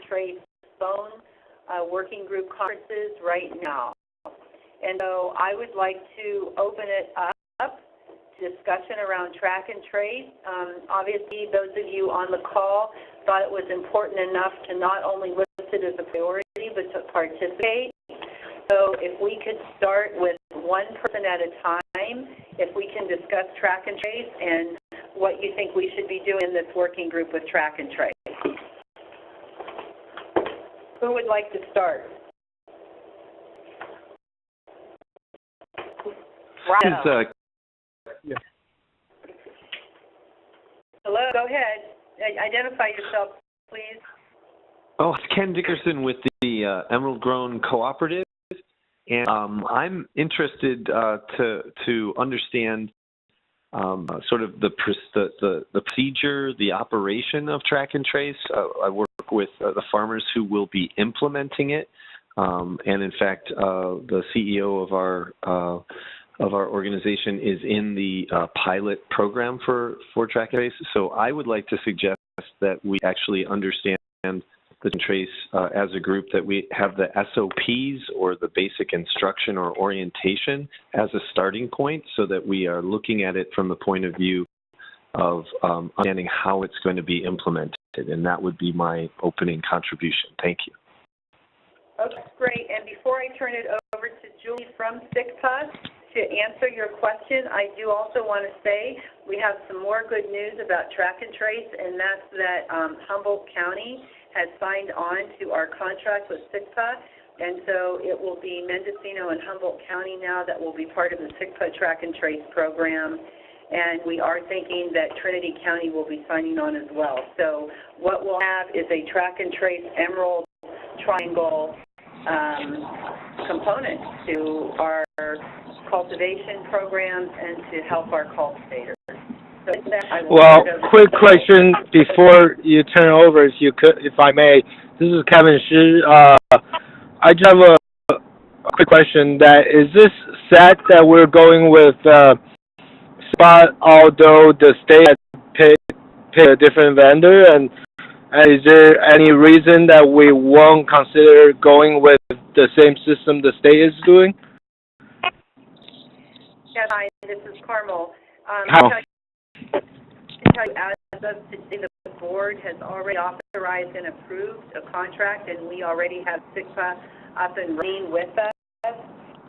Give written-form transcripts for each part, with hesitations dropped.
trace phone working group conferences right now. And so I would like to open it up to discussion around track and trace. Obviously, those of you on the call thought it was important enough to not only list it as a priority, but to participate. So if we could start with one person at a time, if we can discuss track and trace and what you think we should be doing in this working group with track and trace. Who would like to start? Right. Yeah. Hello, go ahead. Identify yourself, please. Oh, it's Ken Dickerson with the Emerald Grown Cooperative, and I'm interested to understand sort of the procedure, the operation of track and trace. I work with the farmers who will be implementing it, and in fact, the CEO of our organization is in the pilot program for track and trace. So I would like to suggest that we actually understand the trace as a group, that we have the SOPs or the basic instruction or orientation as a starting point, so that we are looking at it from the point of view of understanding how it's going to be implemented. And that would be my opening contribution. Thank you. Okay, great. And before I turn it over to Julie from SICPA to answer your question, I do also want to say we have some more good news about track and trace, and that's that Humboldt County has signed on to our contract with SICPA, and so it will be Mendocino and Humboldt County now that will be part of the SICPA track and trace program, and we are thinking that Trinity County will be signing on as well. So what we'll have is a track and trace Emerald Triangle component to our cultivation programs and to help our cultivators. So well, quick question before you turn over, if I may. This is Kevin Shi. I just have a quick question. That is this set that we're going with spot, although the state pay a different vendor, and is there any reason that we won't consider going with the same system the state is doing? Yes, hi, this is Carmel. As of today, the board has already authorized and approved a contract, and we already have SICPA up and running with us.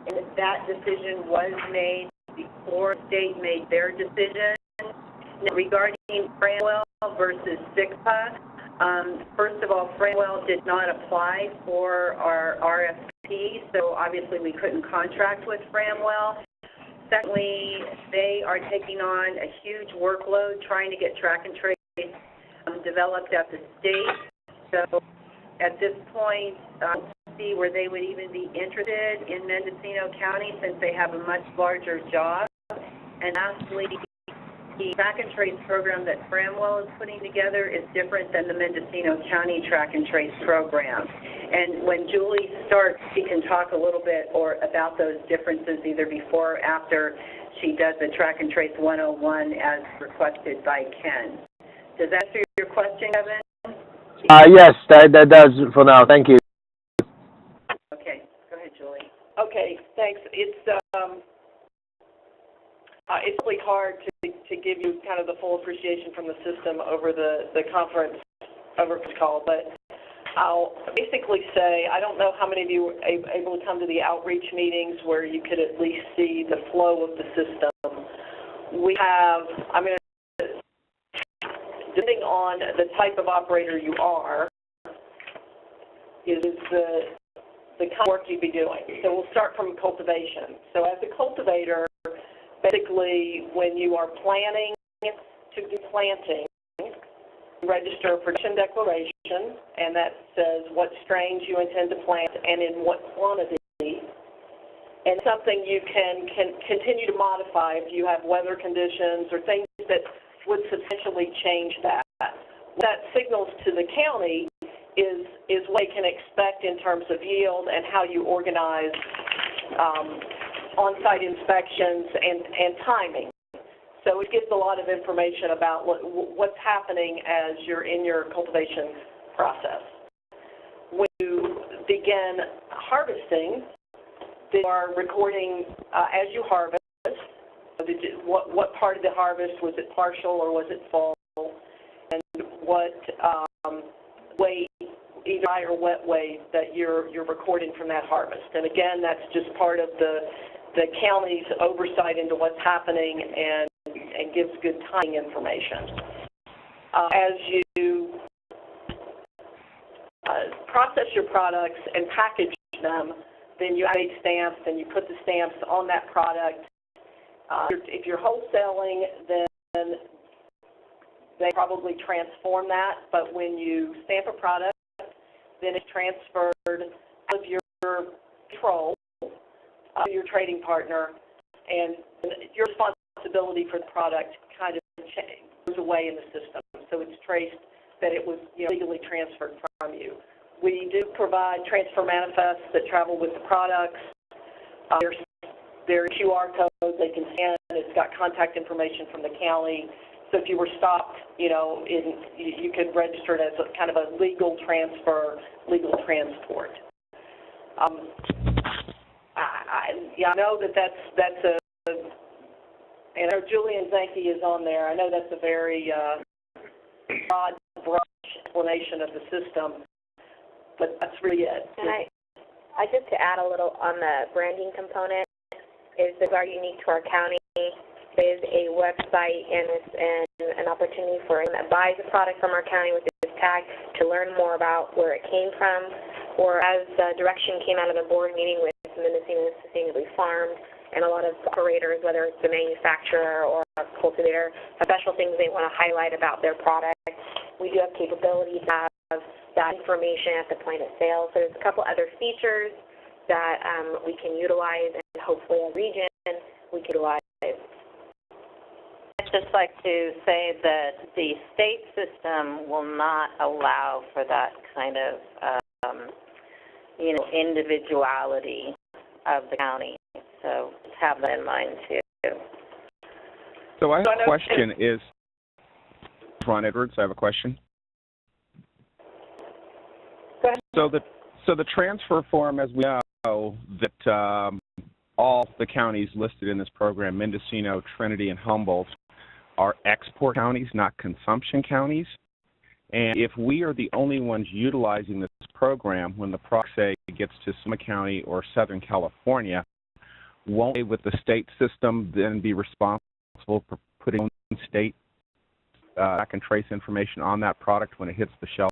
And that decision was made before the state made their decision. Now, regarding Franwell versus SICPA, first of all, Franwell did not apply for our RFP, so obviously we couldn't contract with Franwell. Secondly, they are taking on a huge workload trying to get track and trace developed at the state. So at this point, see where they would even be interested in Mendocino County, since they have a much larger job. And lastly, the track and trace program that Framwell is putting together is different than the Mendocino County track and trace program. And when Julie starts, she can talk a little bit about those differences either before or after she does the track and trace 101 as requested by Ken. Does that answer your question, Kevin? Yes, that does for now. Thank you. Okay, go ahead, Julie. Okay, thanks. It's really hard to give you kind of the full appreciation from the system over the conference over this call, but I'll basically say I don't know how many of you were able to come to the outreach meetings where you could at least see the flow of the system. We have, depending on the type of operator you are, is the kind of work you'd be doing. So we'll start from cultivation. So as a cultivator, basically when you are planning to do planting, you register a production declaration, and that says what strains you intend to plant and in what quantity. And something you can continue to modify if you have weather conditions or things that would substantially change that. What that signals to the county is what they can expect in terms of yield and how you organize on-site inspections and timing. So it gives a lot of information about what's happening as you're in your cultivation process. when you begin harvesting, you are recording as you harvest. What part of the harvest, was it partial or was it full, and what weight, either dry or wet weight, that you're recording from that harvest. And again, that's just part of the county's oversight into what's happening and gives good timing information. As you process your products and package them, then you add stamps and you put the stamps on that product. If you're wholesaling, then they probably transform that, but when you stamp a product, then it's transferred out of your control to your trading partner, and your responsibility for the product kind of goes away in the system. So it's traced that it was legally transferred from you. We do provide transfer manifests that travel with the products. There are QR codes they can scan. It's got contact information from the county. So if you were stopped, you could register it as a kind of a legal transfer, legal transport. I know that's a, and our Julian Zanke is on there. I know that's a very broad brush explanation of the system, but that's really it. And I just to add a little on the branding component, is these are unique to our county. There's a website and an opportunity for anyone that buys a product from our county with this tag to learn more about where it came from, or as direction came out of the board meeting with Mendocino Sustainably Farmed, and a lot of operators, whether it's the manufacturer or a cultivator, special things they want to highlight about their product. We do have capability to have that information at the point of sale. So there's a couple other features that we can utilize, and hopefully a region we can utilize. I'd just like to say that the state system will not allow for that kind of, individuality of the county. So just have that in mind too. So I have a question is, Ron Edwards, I have a question. Go ahead. So the transfer form, as we know, that all the counties listed in this program, Mendocino, Trinity, and Humboldt, are export counties, not consumption counties. And if we are the only ones utilizing this program, when the product, say, gets to Sonoma County or Southern California, won't they, with the state system, then be responsible for putting state track and trace information on that product when it hits the shelf?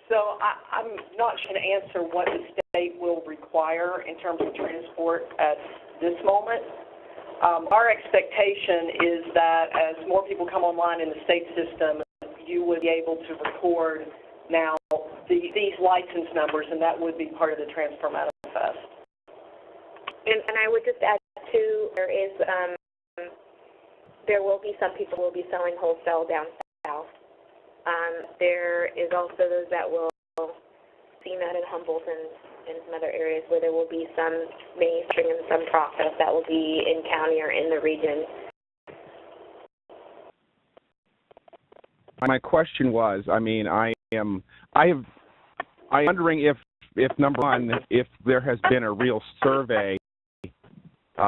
So I'm not going to answer what the state will require in terms of transport at this moment. Our expectation is that as more people come online in the state system, you would be able to record now these license numbers, and that would be part of the transfer manifest. And I would just add too, there will be some people who will be selling wholesale down south. There is also those that will see that in Humboldt and some other areas where there will be some manufacturing and some process that will be in county or in the region. My question was, I'm wondering if number one, if there has been a real survey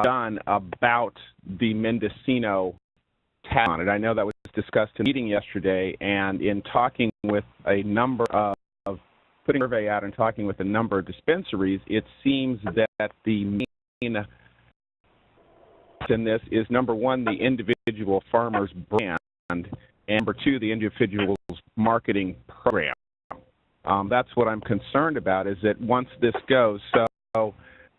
done about the Mendocino tag on it. I know that was discussed in a meeting yesterday, and in talking with a number of putting a survey out and talking with a number of dispensaries, it seems that the main in this is, number one, the individual farmer's brand, and number two, the individual's marketing program. That's what I'm concerned about, is that once this goes, so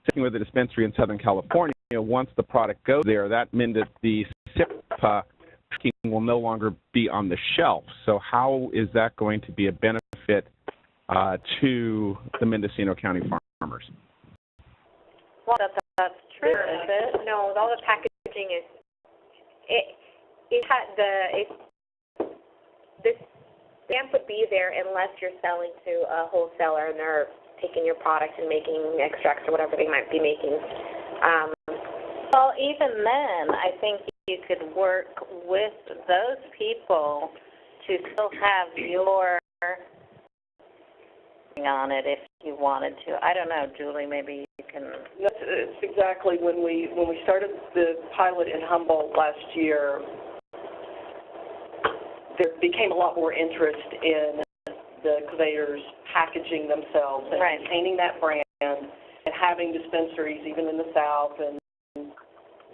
sticking with the dispensary in Southern California, once the product goes there, that means that the SIP tracking will no longer be on the shelf. So how is that going to be a benefit to the Mendocino County farmers? Well, that's true, is it? No, all the packaging is, this stamp would be there unless you're selling to a wholesaler and they're taking your product and making extracts or whatever they might be making. Well, even then, I think you could work with those people to still have your on it if you wanted to. I don't know, Julie, maybe you can. It's exactly when we started the pilot in Humboldt last year, there became a lot more interest in the cultivators packaging themselves and maintaining that brand and having dispensaries even in the South and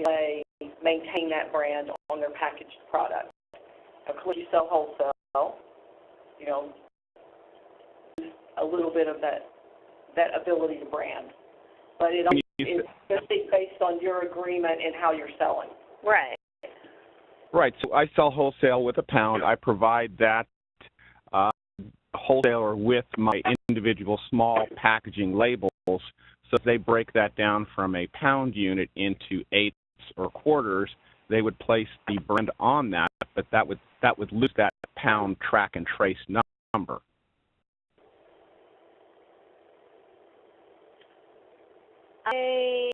they maintain that brand on their packaged product. Of course, you sell wholesale, you know, a little bit of that ability to brand. But it is based on your agreement and how you're selling. Right. Right. So I sell wholesale with a pound. I provide that wholesaler with my individual small packaging labels. So if they break that down from a pound unit into eighths or quarters, they would place the brand on that, but that would lose that pound track and trace number. I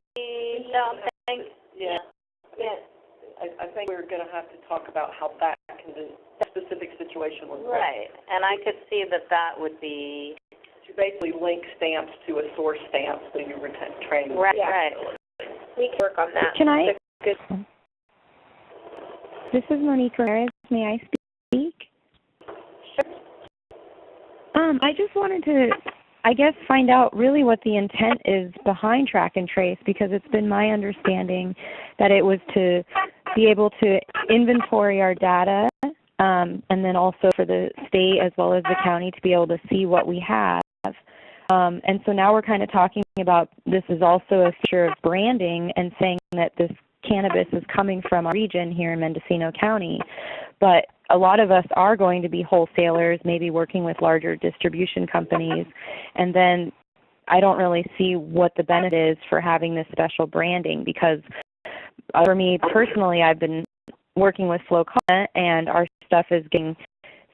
don't think. Yeah. I think we're going to have to talk about how that specific situation would work. Right, and I could see that would be. To basically link stamps to a source stamp so you retain. Right, right. We can work on that. Can I? This is Monique Ramirez. May I speak? Sure. I just wanted to, I guess, find out really what the intent is behind track and trace, because it's been my understanding that it was to be able to inventory our data, and then also for the state as well as the county to be able to see what we have. And so now we're kind of talking about this is also a feature of branding and saying that this cannabis is coming from our region here in Mendocino County. But a lot of us are going to be wholesalers, maybe working with larger distribution companies. And then I don't really see what the benefit is for having this special branding, because for me personally, I've been working with Flocana, and our stuff is getting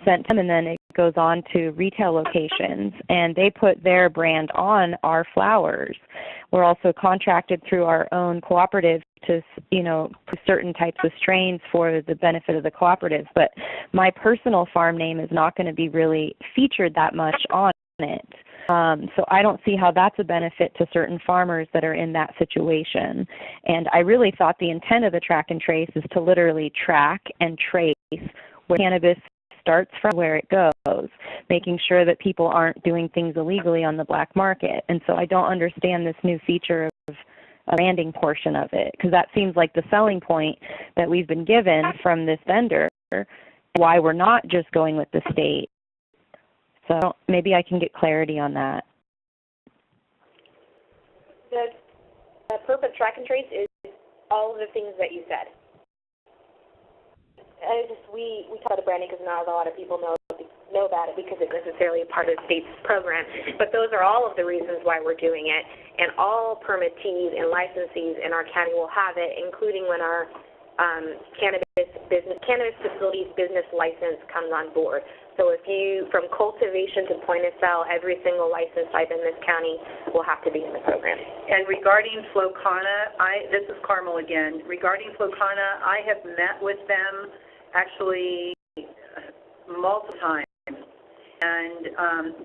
sent to them, and then it goes on to retail locations, and they put their brand on our flowers. We're also contracted through our own cooperative to, certain types of strains for the benefit of the cooperative, but my personal farm name is not going to be really featured that much on it. So I don't see how that's a benefit to certain farmers that are in that situation. And I really thought the intent of the track and trace is to literally track and trace where cannabis starts from, where it goes, making sure that people aren't doing things illegally on the black market. And so I don't understand this new feature of a branding portion of it, because that seems like the selling point that we've been given from this vendor, why we're not just going with the state. So maybe I can get clarity on that. The purpose of track and trace is all of the things that you said. We talk about the branding because not a lot of people know about it because it's necessarily a part of the state's program. But those are all of the reasons why we're doing it. And all permittees and licensees in our county will have it, including when our cannabis facilities business license comes on board. So if you, from cultivation to point of sale, every single license type in this county will have to be in the program. And regarding Flocana, this is Carmel again. Regarding Flocana, I have met with them actually multiple times. And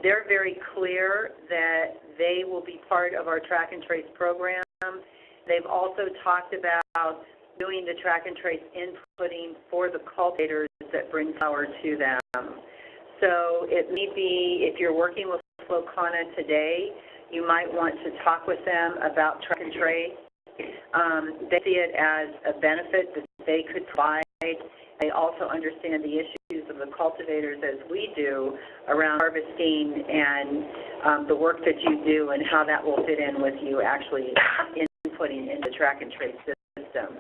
they're very clear that they will be part of our track and trace program. They've also talked about doing the track and trace inputting for the cultivators that bring flower to them. So it may be, if you're working with Flocana today, you might want to talk with them about track and trace. They see it as a benefit that they could provide. They also understand the issues of the cultivators as we do around harvesting and the work that you do and how that will fit in with you actually inputting into the track and trace system.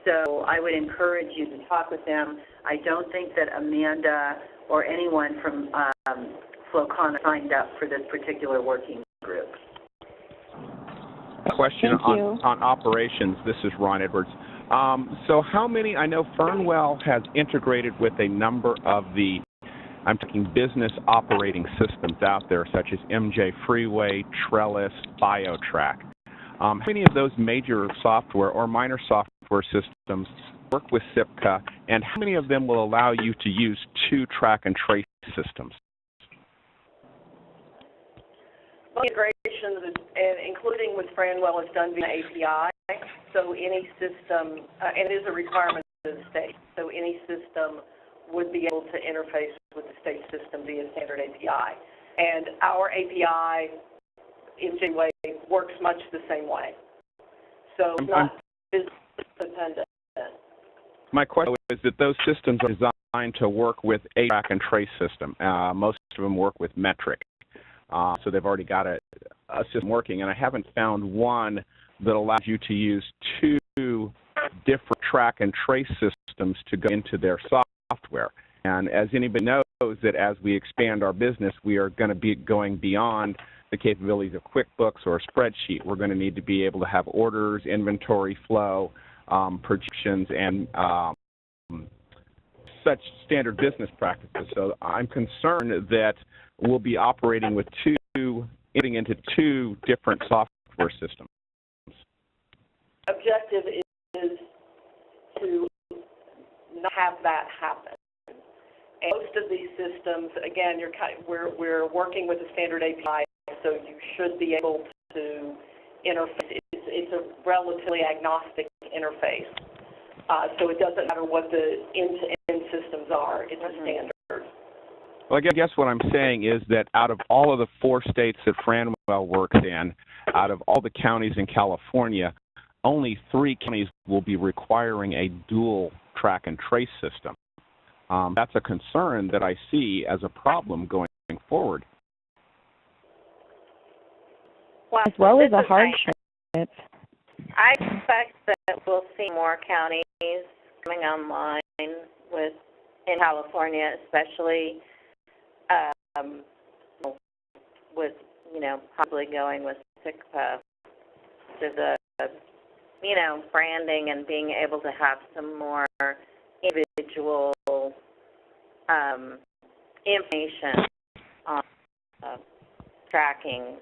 So I would encourage you to talk with them. I don't think that Amanda or anyone from Flocana signed up for this particular working group. A question on operations. This is Ron Edwards. So how many, I know Fernwell has integrated with a number of the, I'm talking business operating systems out there, such as MJ Freeway, Trellis, BioTrack. How many of those major software or minor software systems work with SIPCA, and how many of them will allow you to use 2 track and trace systems? Well, integrations, including with Franwell, is done via API. So any system, and it is a requirement of the state, so any system would be able to interface with the state system via standard API. And our API, in some way, works much the same way. So it's not business dependent. My question is that those systems are designed to work with a track and trace system. Most of them work with metric. So they've already got a system working, and I haven't found one that allows you to use 2 different track and trace systems to go into their software. And as anybody knows, that as we expand our business, we are going to be going beyond the capabilities of QuickBooks or a spreadsheet. We're going to need to be able to have orders, inventory flow, projections, and such standard business practices. So I'm concerned that we'll be operating with getting into 2 different software systems. Objective is to not have that happen. And most of these systems, again, we're working with a standard API, so you should be able to interface. It's a relatively agnostic interface, so it doesn't matter what the end-to-end systems are. It's a standard. Well, I guess what I'm saying is that out of all of the 4 states that Franwell works in, out of all the counties in California, only 3 counties will be requiring a dual track and trace system. That's a concern that I see as a problem going forward. Well, as well as a hardship. I expect that we'll see more counties coming online in California, especially with, probably going with SICPA to the, branding and being able to have some more individual information on tracking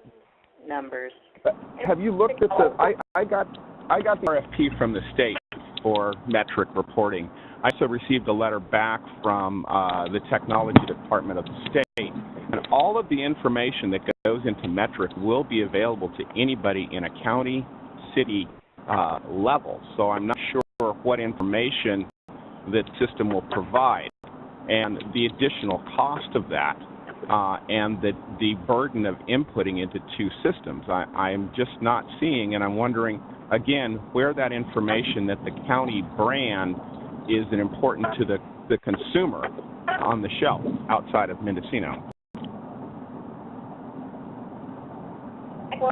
numbers. Have you looked at I got the RFP from the state for metric reporting. I also received a letter back from the technology department of the state, and all of the information that goes into metric will be available to anybody in a county, city level. So I'm not sure what information that system will provide, and the additional cost of that, and the burden of inputting into 2 systems. I am just not seeing, and I'm wondering, again, where that information that the county brand is important to the consumer on the shelf outside of Mendocino.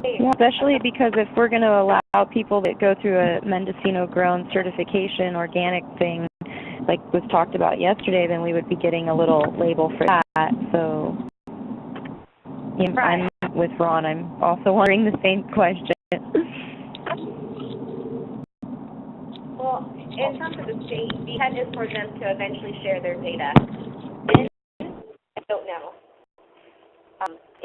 Yeah, especially because if we're going to allow people that go through a Mendocino-grown certification organic thing, like was talked about yesterday, then we would be getting a little label for that. So I'm with Ron. I'm also wondering the same question. Well, in terms of the state, the intent is for them to eventually share their data. I don't know.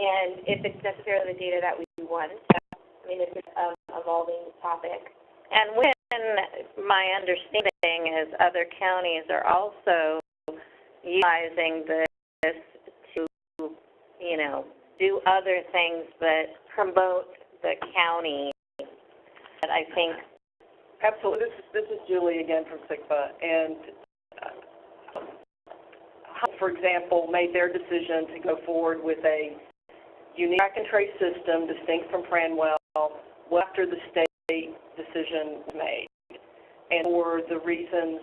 And if it's necessarily the data that we want, it's an evolving topic. And when my understanding is other counties are also utilizing this to, do other things that promote the county. But I think Absolutely. This is Julie again from SICPA, and for example, made their decision to go forward with a unique track and trace system distinct from Franwell after the state decision was made. And for the reasons,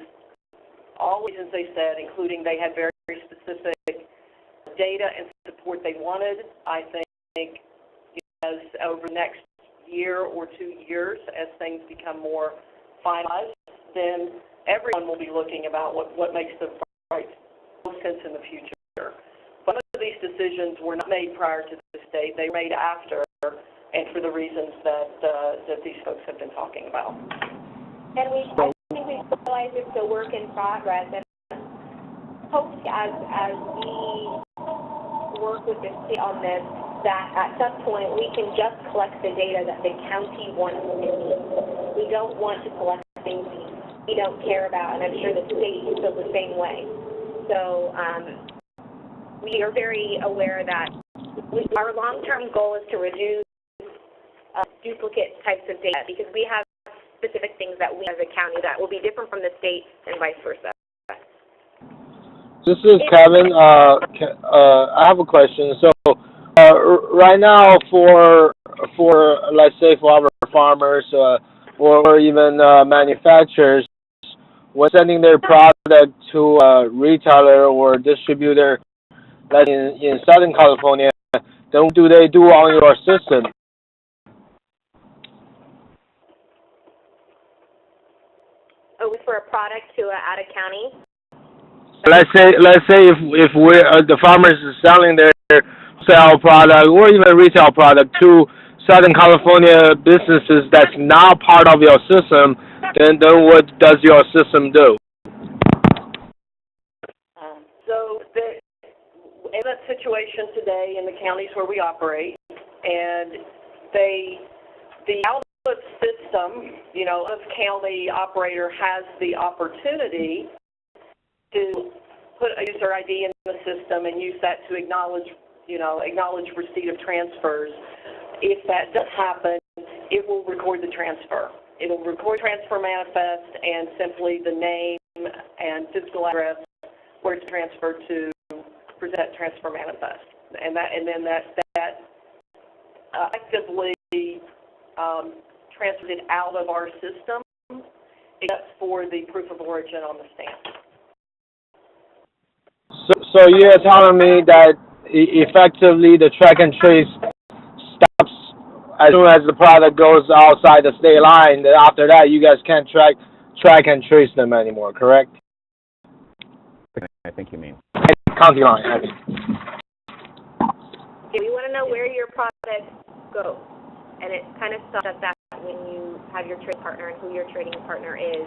all reasons they said, including they had very, very specific data and support they wanted, I think as over the next year or 2 years, as things become more finalized, then everyone will be looking about what makes the right sense in the future. But most of these decisions were not made prior to this date. They were made after, and for the reasons that these folks have been talking about. And I think we realize it's a work in progress, and hope as we work with the state on this, that at some point we can just collect the data that the county wants to see. We don't want to collect things we don't care about, and I'm sure the state feels the same way. So we are very aware that our long-term goal is to reduce duplicate types of data, because we have specific things that we as a county that will be different from the state and vice versa. This is Kevin. I have a question. So right now, for let's say for our farmers or even manufacturers, when sending their product to a retailer or distributor, like in Southern California, then what do they do on your system? Oh, for a product to out of county? Let's say if we the farmers is selling their sale product or even retail product to Southern California businesses that's not part of your system, then what does your system do? So in that situation today in the counties where we operate, and the outlet system, this county operator has the opportunity to put a user ID in the system and use that to acknowledge receipt of transfers. If that does happen, it will record the transfer. It will record transfer manifest and simply the name and physical address where it's transferred to present transfer manifest, and then that effectively transferred it out of our system, except for the proof of origin on the stamp. So you're telling me that effectively the track and trace stops as soon as the product goes outside the state line. Then after that, you guys can't track and trace them anymore, correct? I think you mean. County line, I mean. Okay, we want to know where your product goes, and it kind of stops at that when you have your trading partner and who your trading partner is.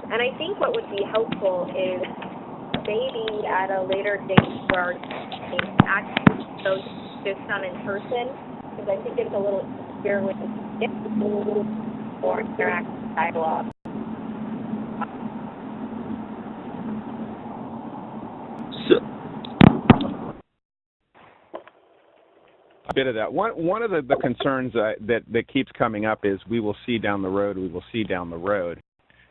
And I think what would be helpful is maybe at a later date where our actually shows this done in person, because I think it's a little easier with more interactive dialogue. A bit of that. One of the concerns that keeps coming up is we will see down the road.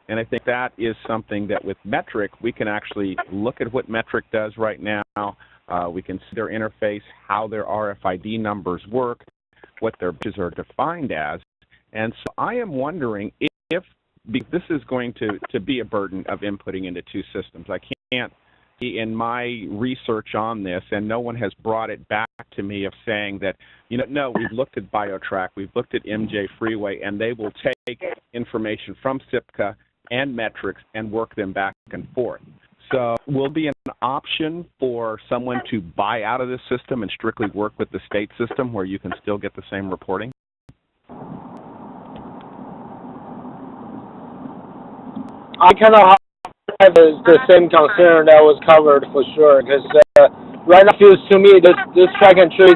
And I think that is something that with Metric, we can actually look at what Metric does right now. We can see their interface, how their RFID numbers work, what their badges are defined as. And so I am wondering if this is going to be a burden of inputting into two systems. I can't see in my research on this, and no one has brought it back to me of saying that, no, we've looked at BioTrack, we've looked at MJ Freeway, and they will take information from SIPCA and metrics and work them back and forth. So will be an option for someone to buy out of this system and strictly work with the state system where you can still get the same reporting? I cannot have the same concern that was covered for sure, because right now it feels to me this track and trace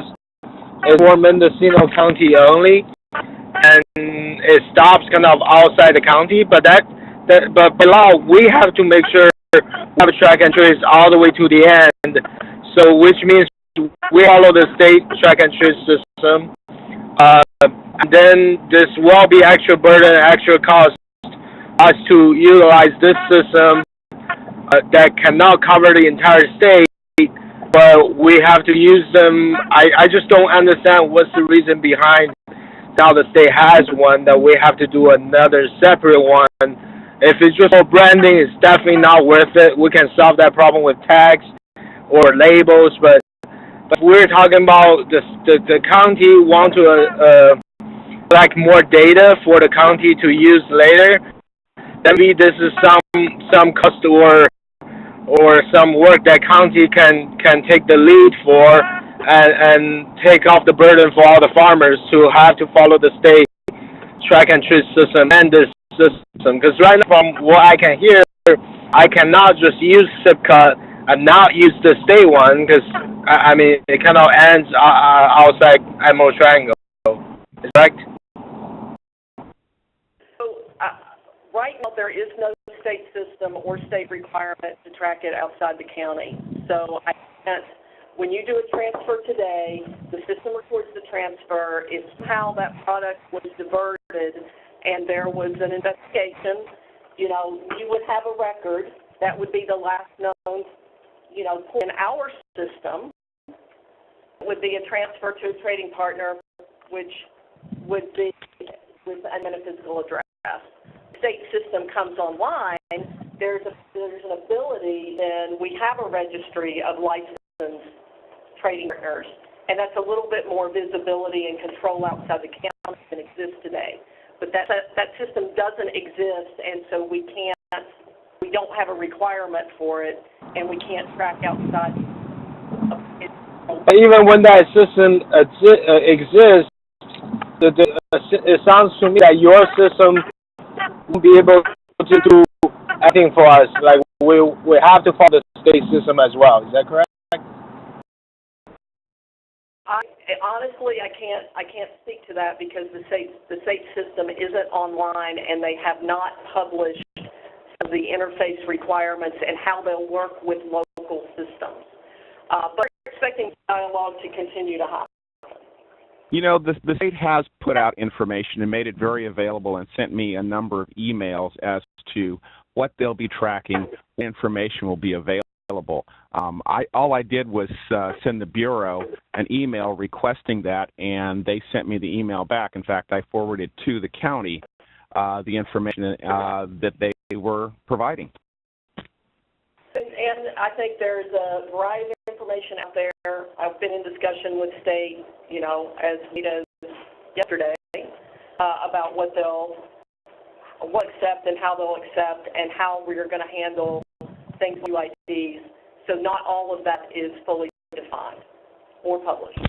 is for Mendocino County only, and it stops kind of outside the county, but by law, we have to make sure we have a track and trace all the way to the end. So, which means we follow the state track and trace system. And then this will be extra burden, extra cost us to utilize this system that cannot cover the entire state, but we have to use them. I just don't understand what's the reason behind now the state has one that we have to do another separate one. If it's just for branding, it's definitely not worth it. We can solve that problem with tags or labels, but we're talking about the county want to collect more data for the county to use later. Maybe this is some cost or some work that county can take the lead for and take off the burden for all the farmers to have to follow the state track and trace system and this system. Because right now, from what I can hear, I cannot just use SIPCA and not use the state one, because I mean it kind of ends outside Emerald Triangle. Is that correct? So right now, there is no state system or state requirement to track it outside the county. So I can't, when you do a transfer today, the system records the transfer. If somehow that product was diverted and there was an investigation, you know, you would have a record. That would be the last known, you know, in our system would be a transfer to a trading partner, which would be with a physical address. State system comes online, there's an ability, and we have a registry of licensed trading partners, and that's a little bit more visibility and control outside the county than exists today. But that system doesn't exist, and so we don't have a requirement for it, and we can't track outside of it. But even when that system exists, it sounds to me that your system won't be able to do anything for us. Like we have to follow the state system as well. Is that correct? Honestly, I can't speak to that because the state system isn't online and they have not published the interface requirements and how they'll work with local systems. But we're expecting dialogue to continue to happen. You know, the state has put out information and made it very available and sent me a number of emails as to what they'll be tracking, what information will be available. All I did was send the Bureau an email requesting that, and they sent me the email back. In fact, I forwarded to the county the information that they were providing. And I think there's a variety of information out there. I've been in discussion with state, you know, as we did yesterday, about what they'll accept and how they'll accept and how we're going to handle things like UIDs. So not all of that is fully defined or published.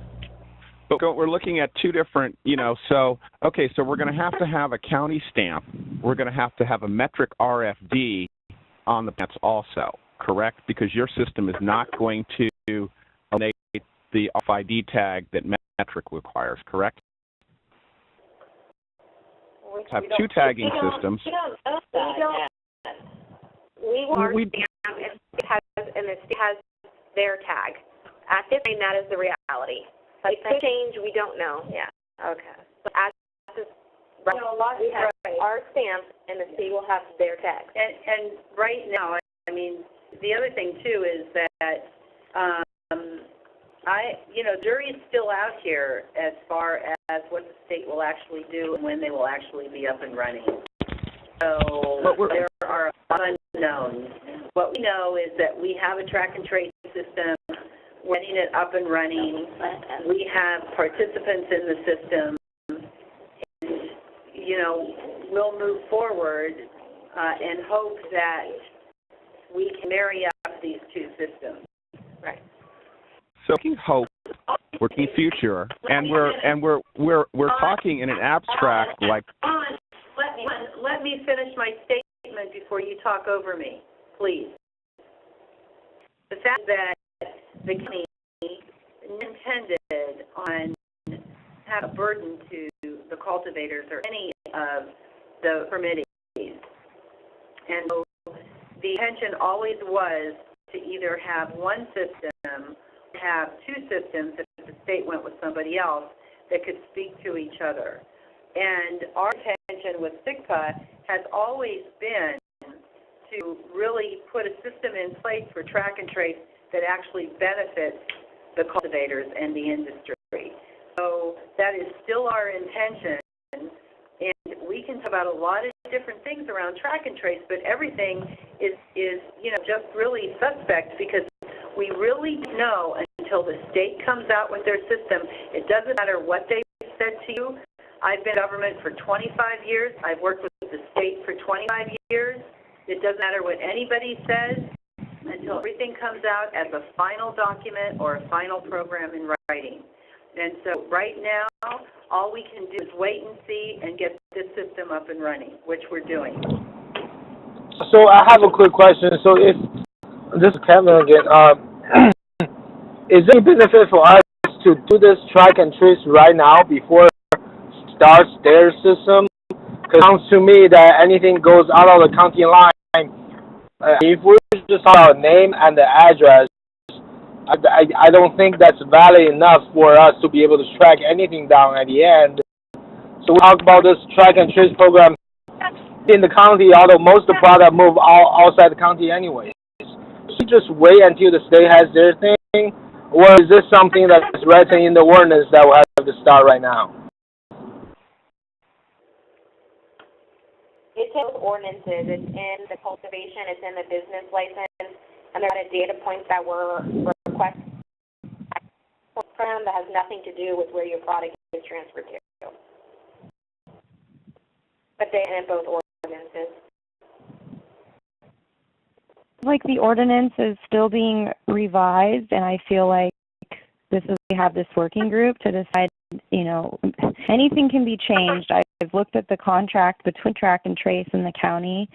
But we're looking at two different, you know, so we're going to have a county stamp. We're going to have a metric RFD on the plants also, correct? Because your system is not going to eliminate the RFID tag that metric requires, correct? We have two tagging systems. We don't know that. We want our stamp, and the state has their tag. At this time, that is the reality. But it could change, we don't know. Yeah. Okay. But as this, we have our stamp, and the state will have their tag. And right now, I mean, the other thing too is that jury's still out here as far as what the state will actually do and when they will actually be up and running. So there are a lot of unknowns. What we know is that we have a track and trace system. We're getting it up and running. We have participants in the system. And, you know, we'll move forward and hope that we can marry up these two systems. Right. So working hope, working future, and we're talking in an abstract like. Let me finish my statement before you talk over me, please. The fact that the county intended on have a burden to the cultivators or any of the permittees, and so the intention always was to either have one system, have two systems if the state went with somebody else that could speak to each other. And our intention with SIGPA has always been to really put a system in place for track and trace that actually benefits the cultivators and the industry. So that is still our intention, and we can talk about a lot of different things around track and trace, but everything is just really suspect because we really know until the state comes out with their system. It doesn't matter what they said to you. I've been in government for 25 years. I've worked with the state for 25 years. It doesn't matter what anybody says until everything comes out as a final document or a final program in writing. And so right now, all we can do is wait and see and get this system up and running, which we're doing. So I have a quick question. So if this is Kevin again, is there a benefit for us to do this track and trace right now before it starts their system? Because it sounds to me that anything goes out of the county line, if we just have our name and the address, I don't think that's valid enough for us to be able to track anything down at the end. So we talk about this track and trace program in the county, although most of the product move outside the county anyway. Should we just wait until the state has their thing, or is this something that's written in the ordinance that we have to start right now? It's in those ordinances, it's in the cultivation, it's in the business license, and there are data points that were requested from that has nothing to do with where your product is transferred to. But they're in both ordinances. Like the ordinance is still being revised, and I feel like we have this working group to decide, anything can be changed. I've looked at the contract between Track and Trace and the county,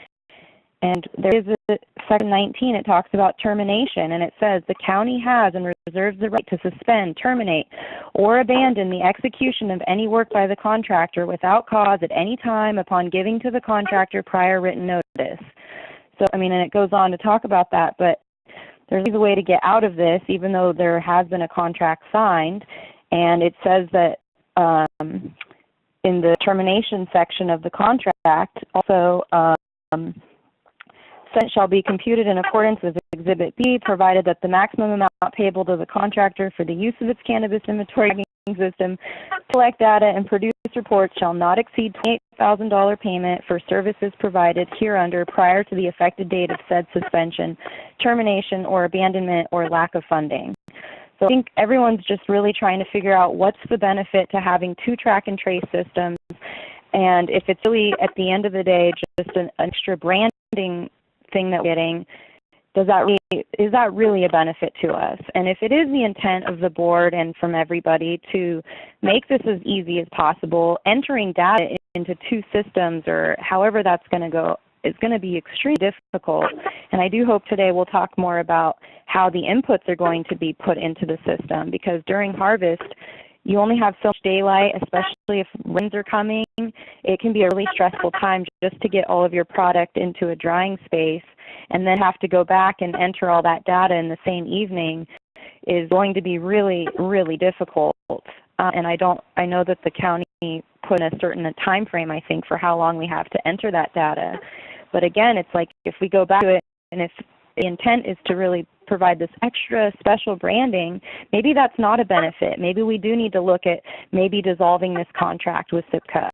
and there is a Section 19, it talks about termination, and it says the county has and reserves the right to suspend, terminate, or abandon the execution of any work by the contractor without cause at any time upon giving to the contractor prior written notice. So, and it goes on to talk about that, but there's a way to get out of this, even though there has been a contract signed, and it says that in the termination section of the contract, also, cents shall be computed in accordance with Exhibit B, provided that the maximum amount payable to the contractor for the use of its cannabis inventory system to collect data and produce reports shall not exceed $28,000 payment for services provided hereunder prior to the effective date of said suspension, termination, or abandonment or lack of funding. So I think everyone's just really trying to figure out what's the benefit to having two track and trace systems, and if it's really, at the end of the day, just an extra branding thing that we're getting, is that really a benefit to us? And if it is the intent of the board and from everybody to make this as easy as possible, entering data into two systems or however that's going to go is going to be extremely difficult. And I do hope today we'll talk more about how the inputs are going to be put into the system, because during harvest, you only have so much daylight, especially if winds are coming. It can be a really stressful time just to get all of your product into a drying space, and then have to go back and enter all that data in the same evening is going to be really, really difficult. And I know that the county put in a certain time frame, I think, for how long we have to enter that data. But again, it's like if we go back to it, and if the intent is to really provide this extra special branding, maybe that's not a benefit. Maybe we do need to look at maybe dissolving this contract with SIPCA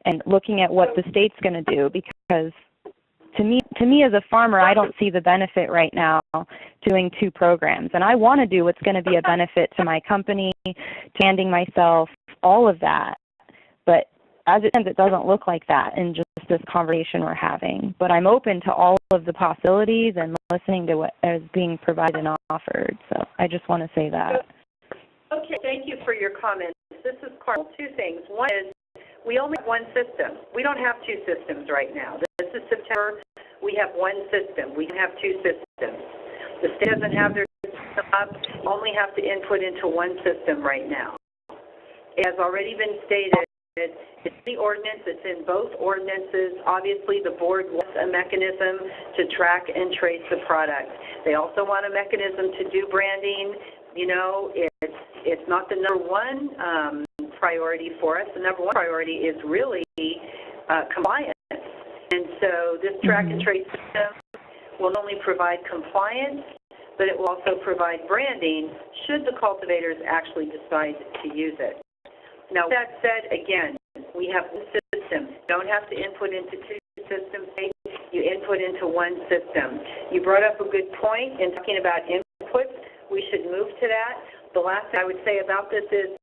and looking at what the state's going to do, because to me as a farmer, I don't see the benefit right now doing two programs. And I want to do what's going to be a benefit to my company, to branding myself, all of that. But as it stands, it doesn't look like that in just this conversation we're having. But I'm open to all of the possibilities and listening to what is being provided and offered. So I just want to say that. Okay, thank you for your comments. This is Carl. Two things. One is we only have one system. We don't have two systems right now. This is September. We have one system. We have two systems. The state doesn't have their system up. You only have to input into one system right now. It has already been stated. It's the ordinance. It's in both ordinances. Obviously, the board wants a mechanism to track and trace the product. They also want a mechanism to do branding. It's not the number one priority for us. The number one priority is really compliance. And so this track and trace system will not only provide compliance, but it will also provide branding should the cultivators actually decide to use it. Now, with that said, again, we have one system. You don't have to input into two systems. You input into one system. You brought up a good point in talking about inputs. We should move to that. The last thing I would say about this is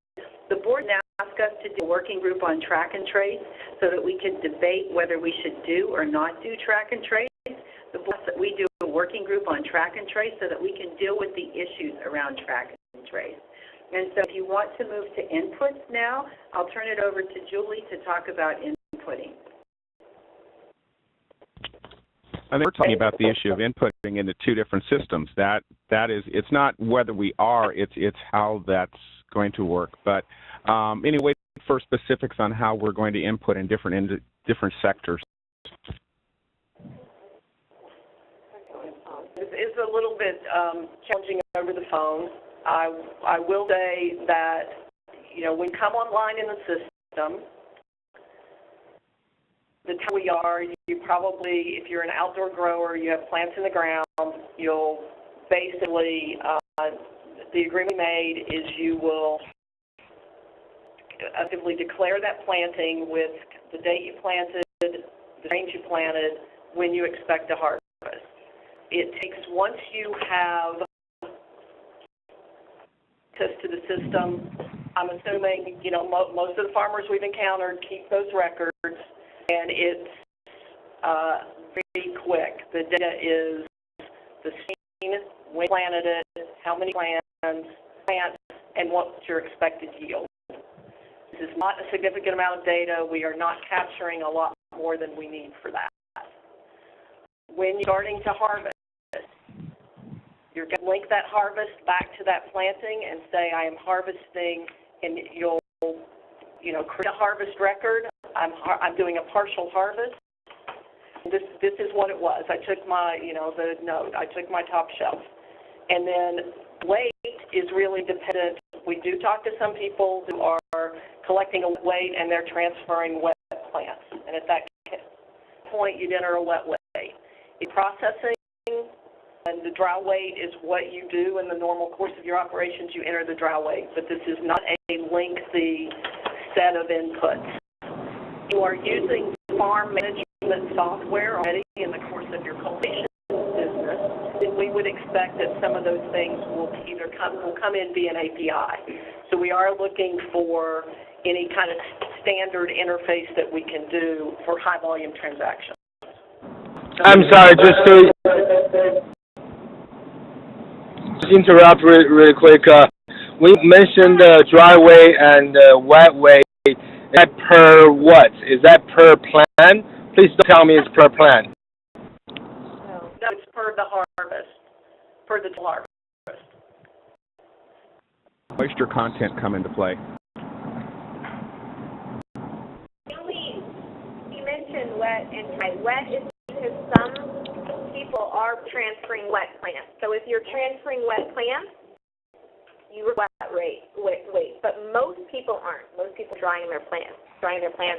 the board now asked us to do a working group on track and trace so that we can debate whether we should do or not do track and trace. The board asked that we do a working group on track and trace so that we can deal with the issues around track and trace. And so if you want to move to inputs now, I'll turn it over to Julie to talk about inputting. I think we're talking about the issue of inputting into two different systems. That is, it's not whether we are, it's how that's going to work. But anyway, for specifics on how we're going to input in different sectors. It's a little bit challenging over the phone. I will say that, when you come online in the system, the time we are, you probably, if you're an outdoor grower, you have plants in the ground, you'll basically, the agreement made is you will effectively declare that planting with the date you planted, the range you planted, when you expect to harvest. It takes, once you have access to the system, I'm assuming, most of the farmers we've encountered keep those records, and it's very quick. The data is the seed, when you planted it, how many plants, and what's your expected yield. This is not a significant amount of data. We are not capturing a lot more than we need for that. When you're starting to harvest, you're going to link that harvest back to that planting and say, I am harvesting, and you'll, create a harvest record. I'm doing a partial harvest. This is what it was. I took my, the note. I took my top shelf. And then weight is really dependent. We do talk to some people who are collecting a weight and they're transferring wet plants. And at that point, you'd enter a wet weight. In processing, and the dry weight is what you do in the normal course of your operations. You enter the dry weight, but this is not a lengthy set of inputs. You are using farm management software already in the course of your cultivation business, then we would expect that some of those things will either come in via an API. So we are looking for any kind of standard interface that we can do for high volume transactions. I'm sorry, just to interrupt really quick. We mentioned dry weight and wet weight. Is that per what? Is that per plant? Please don't tell me it's per plant. No, it's per the harvest, per the harvest. Moisture content come into play? You mentioned wet and dry. Wet is because some people are transferring wet plants. So if you're transferring wet plants, you are wet weight. But most people aren't. Most people are drying their plants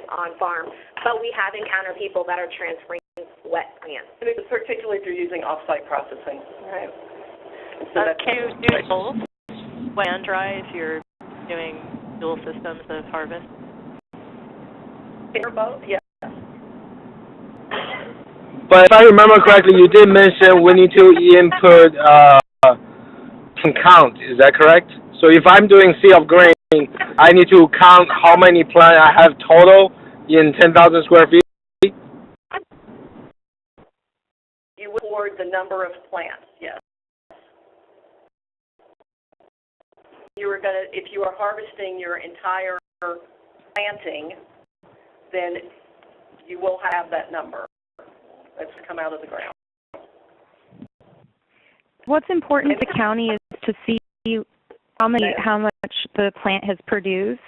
on farm. But we have encountered people that are transferring wet plants. And it's particularly if you're using off-site processing. Right. So can you do both, wet and dry, if you're doing dual systems of harvest? For both, yes. But if I remember correctly, you did mention we need to input count. Is that correct? So if I'm doing sea of grain, I need to count how many plants I have total in 10,000 square feet? You would record the number of plants, yes. If you are harvesting your entire planting, then you will have that number that's come out of the ground. What's important to the county is to see how much the plant has produced,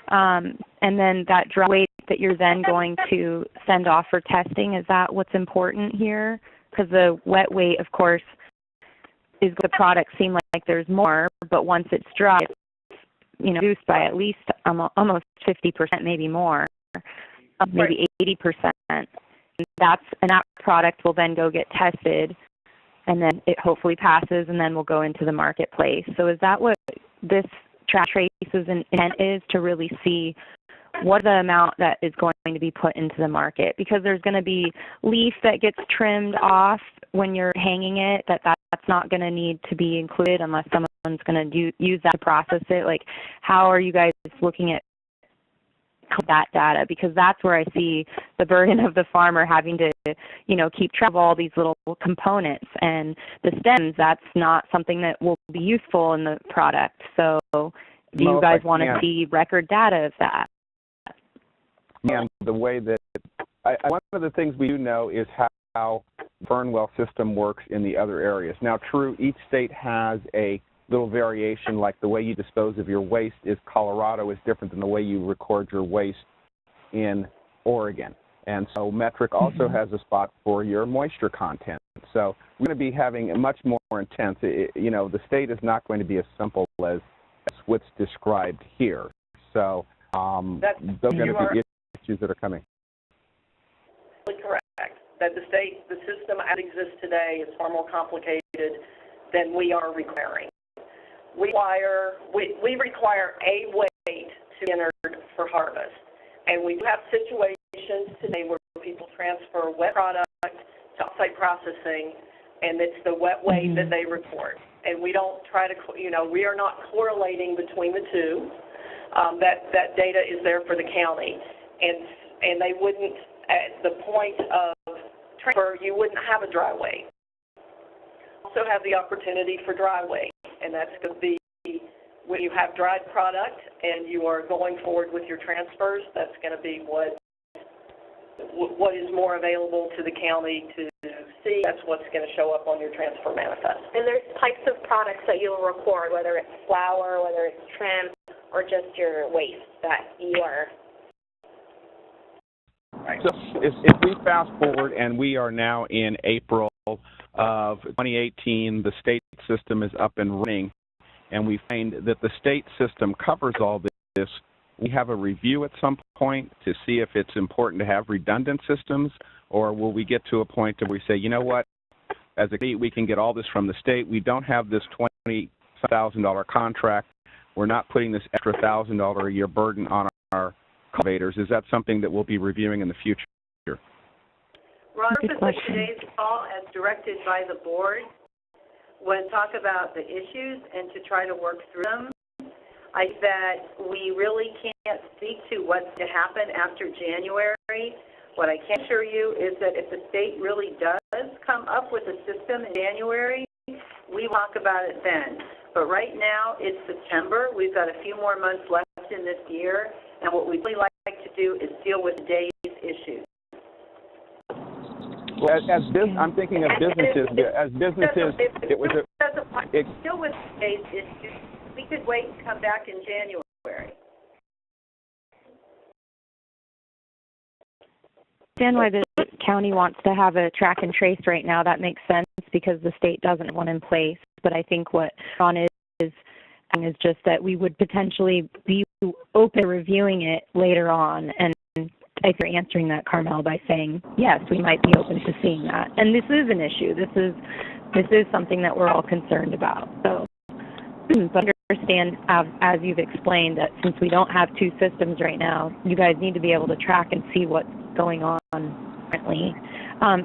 and then that dry weight that you're then going to send off for testing. Is that what's important here? Because the wet weight, of course, is the product seem like there's more, but once it's dry, it's reduced by at least almost 50%, maybe more, maybe 80%. And that product will then go get tested, and then it hopefully passes, and then we'll go into the marketplace. So is that what this track trace's intent is, to really see what the amount that is going to be put into the market? Because there's going to be leaf that gets trimmed off when you're hanging it, that's not going to need to be included unless someone's going to use that to process it. Like, how are you guys looking at that data? Because that's where I see the burden of the farmer having to, keep track of all these little components. And the stems, that's not something that will be useful in the product. So do you guys want to see record data of that? And the way that one of the things we do know is how Fernwell system works in the other areas. Now, true, each state has a little variation, like the way you dispose of your waste is Colorado is different than the way you record your waste in Oregon. And so Metric also has a spot for your moisture content. So we're going to be having a much more intense, you know, the state is not going to be as simple as what's described here. So those are going to be issues that are coming. Correct. That the system as it exists today is far more complicated than we are requiring. We require a weight to be entered for harvest. And we do have situations today where people transfer wet product to off-site processing, and it's the wet weight that they report. And we don't try to, you know, we are not correlating between the two. That data is there for the county. And they wouldn't, at the point of transfer, you wouldn't have a dry weight. Also have the opportunity for dry weight, and that's going to be when you have dried product and you are going forward with your transfers. That's going to be what is more available to the county to see. That's what's going to show up on your transfer manifest. And there's types of products that you'll record, whether it's flour, whether it's trim, or just your waste that you are. Right. So if we fast forward and we are now in April of 2018, the state system is up and running, and we find that the state system covers all this, we have a review at some point to see if it's important to have redundant systems, or will we get to a point where we say, you know what, as a state we can get all this from the state, we don't have this $20,000 contract, we're not putting this extra $1,000 a year burden on our cultivators. Is that something that we'll be reviewing in the future? Ron, for today's call, as directed by the board, when talk about the issues and to try to work through them, I think that we really can't speak to what's to happen after January. What I can assure you is that if the state really does come up with a system in January, we will talk about it then. But right now, it's September. We've got a few more months left in this year, and what we'd really like to do is deal with today's issues. Well, I'm thinking of businesses. As businesses, it was still with today's issues. We could wait and come back in January. I understand why the county wants to have a track and trace right now. That makes sense because the state doesn't have one in place. But I think what Ron is just that we would potentially be open to reviewing it later on. And I think you're answering that, Carmel, by saying, yes, we might be open to seeing that. And this is an issue. This is something that we're all concerned about. So, but understand, as you've explained, that since we don't have two systems right now, you guys need to be able to track and see what's going on currently.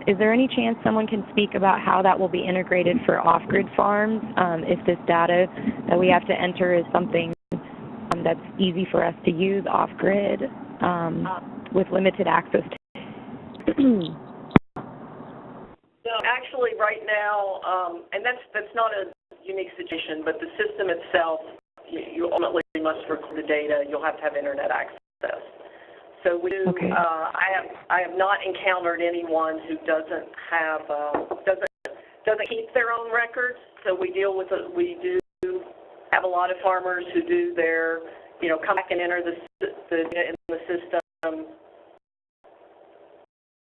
Is there any chance someone can speak about how that will be integrated for off-grid farms? If this data that we have to enter is something that's easy for us to use off-grid with limited access to. So actually, right now, and that's not a unique situation, but the system itself, you ultimately must record the data. You'll have to have internet access. So we do. Okay. I have not encountered anyone who doesn't keep their own records. So we do have a lot of farmers who do their, come back and enter the in the system.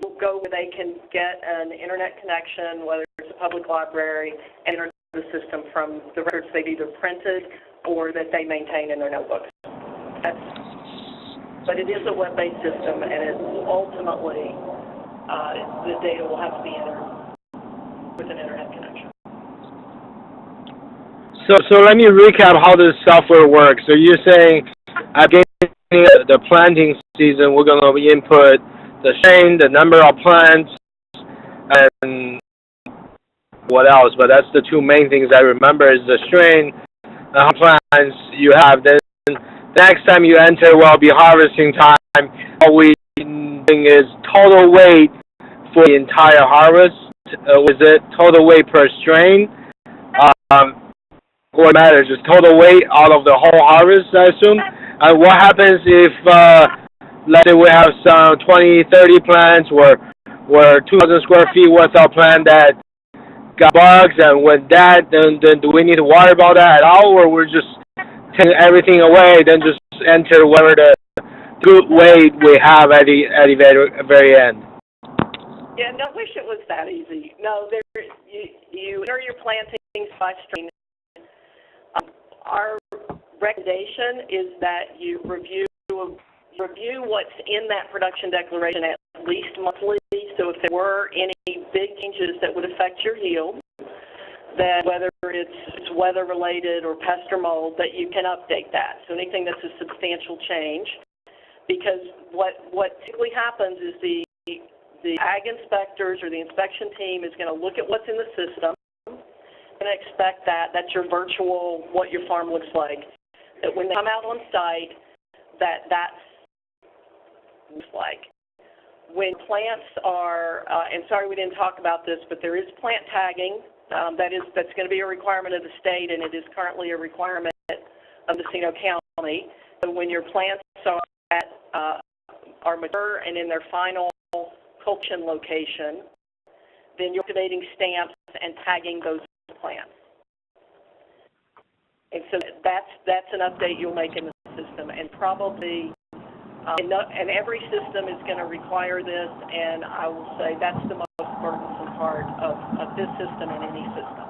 We'll go where they can get an internet connection, whether it's a public library, and enter the system from the records they've either printed or that they maintain in their notebooks. But it is a web-based system, and it's ultimately the data will have to be entered with an internet connection. So let me recap how this software works. So you're saying at the beginning of the planting season, we're going to input the strain, the number of plants, and what else? But that's the two main things I remember is the strain, how plants you have. Then next time you enter will be harvesting time. What we think is total weight for the entire harvest. Is it total weight per strain? What matters is total weight out of the whole harvest, I assume. And what happens if, let's say we have some 20, 30 plants or 2,000 square feet worth of plant that got bugs, and with that, then do we need to worry about that at all, or we're just taking everything away, then just enter whatever the good weight we have at the very end? Yeah, no, I wish it was that easy. No, you enter your plantings by strain. Our recommendation is that you review what's in that production declaration at least monthly. So if there were any big changes that would affect your yield, then whether it's weather related or pest or mold, that you can update that. So anything that's a substantial change, because what typically happens is the ag inspectors or the inspection team is going to look at what's in the system and expect that's your virtual, what your farm looks like. That when they come out on site, that's looks like. When plants are, and sorry we didn't talk about this, but there is plant tagging. That's going to be a requirement of the state, and it is currently a requirement of Mendocino County. So when your plants are mature and in their final cultivation location, then you're activating stamps and tagging those plants. And so that's an update you'll make in the system, and probably and every system is going to require this, and I will say that's the most burdensome part of this system and any system.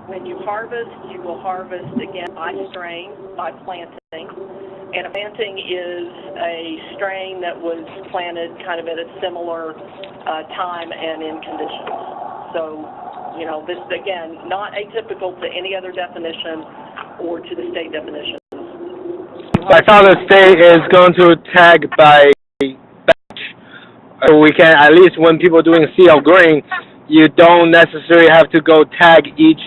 When you harvest, you will harvest again by strain, by planting, and a planting is a strain that was planted kind of at a similar time and in conditions. So, this, again, not atypical to any other definition or to the state definition. I saw the state is going to tag by batch. So we can, at least when people are doing CL growing, you don't necessarily have to go tag each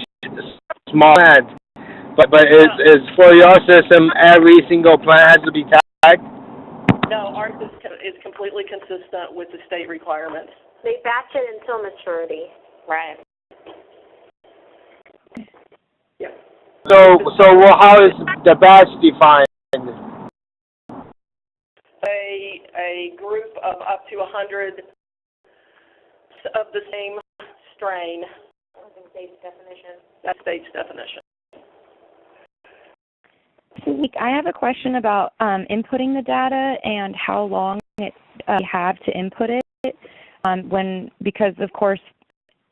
small plant. But is for your system, every single plant has to be tagged? No, ours is completely consistent with the state requirements. They batch it until maturity. Right. Yeah. So how is the batch defined? A group of up to 100 of the same strain. That's the state's definition. That's state's definition. I have a question about inputting the data and how long you have to input it. Because of course,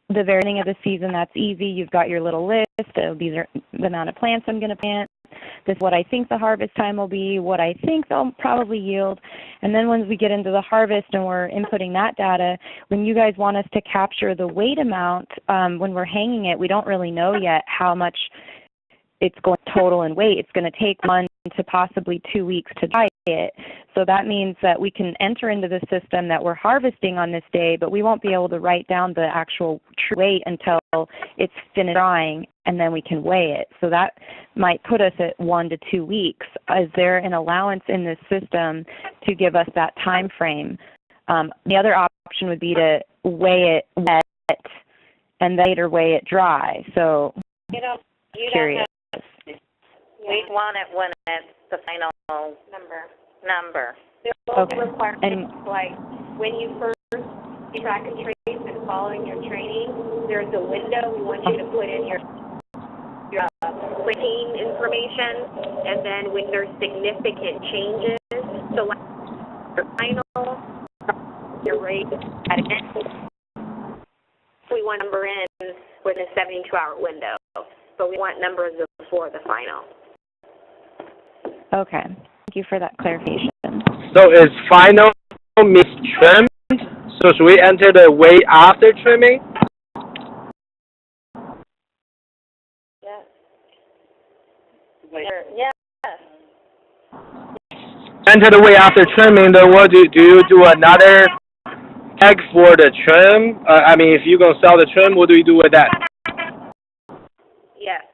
the very beginning of the season, that's easy. You've got your little list. These are the amount of plants I'm going to plant. This is what I think the harvest time will be, what I think they'll probably yield. And then once we get into the harvest and we're inputting that data, when you guys want us to capture the weight amount, when we're hanging it, we don't really know yet how much it's going total in weight. It's going to take 1 to possibly 2 weeks to dry it. So that means that we can enter into the system that we're harvesting on this day, but we won't be able to write down the actual true weight until it's finished drying, and then we can weigh it. So that might put us at 1 to 2 weeks. Is there an allowance in this system to give us that time frame? The other option would be to weigh it wet and later weigh it dry. So curious. We want it when it's the final number. There will be requirements like when you first track and trace and following your training, there's a window we want you to put in your planting information, and then when there's significant changes, so like your final, your rate at end, we want number in within a 72-hour window, but we want numbers before the final. Okay. Thank you for that clarification. So is final means trimmed? So should we enter the weight after trimming? Yes. Yes. Enter the weight after trimming, then what do you do another tag for the trim? If you're going to sell the trim, what do you do with that? Yes,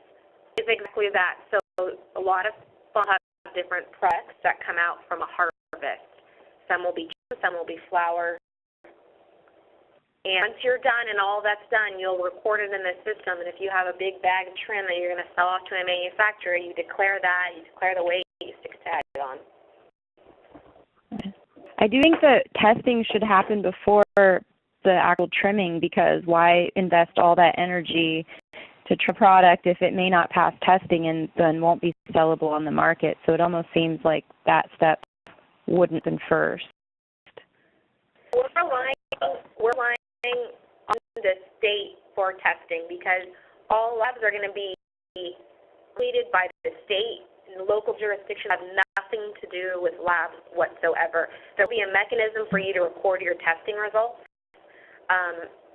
it's exactly that. So a lot of people have different products that come out from a harvest. Some will be juice, some will be flour. And once you're done and all that's done, you'll record it in the system. And if you have a big bag of trim that you're going to sell off to a manufacturer, you declare that, you declare the weight, you stick a tag on. I do think that testing should happen before the actual trimming, because why invest all that energy to trim a product if it may not pass testing and then won't be sellable on the market? So it almost seems like that step wouldn't have been first. We're relying on the state for testing, because all labs are going to be completed by the state, and local jurisdictions have nothing to do with labs whatsoever. There will be a mechanism for you to record your testing results.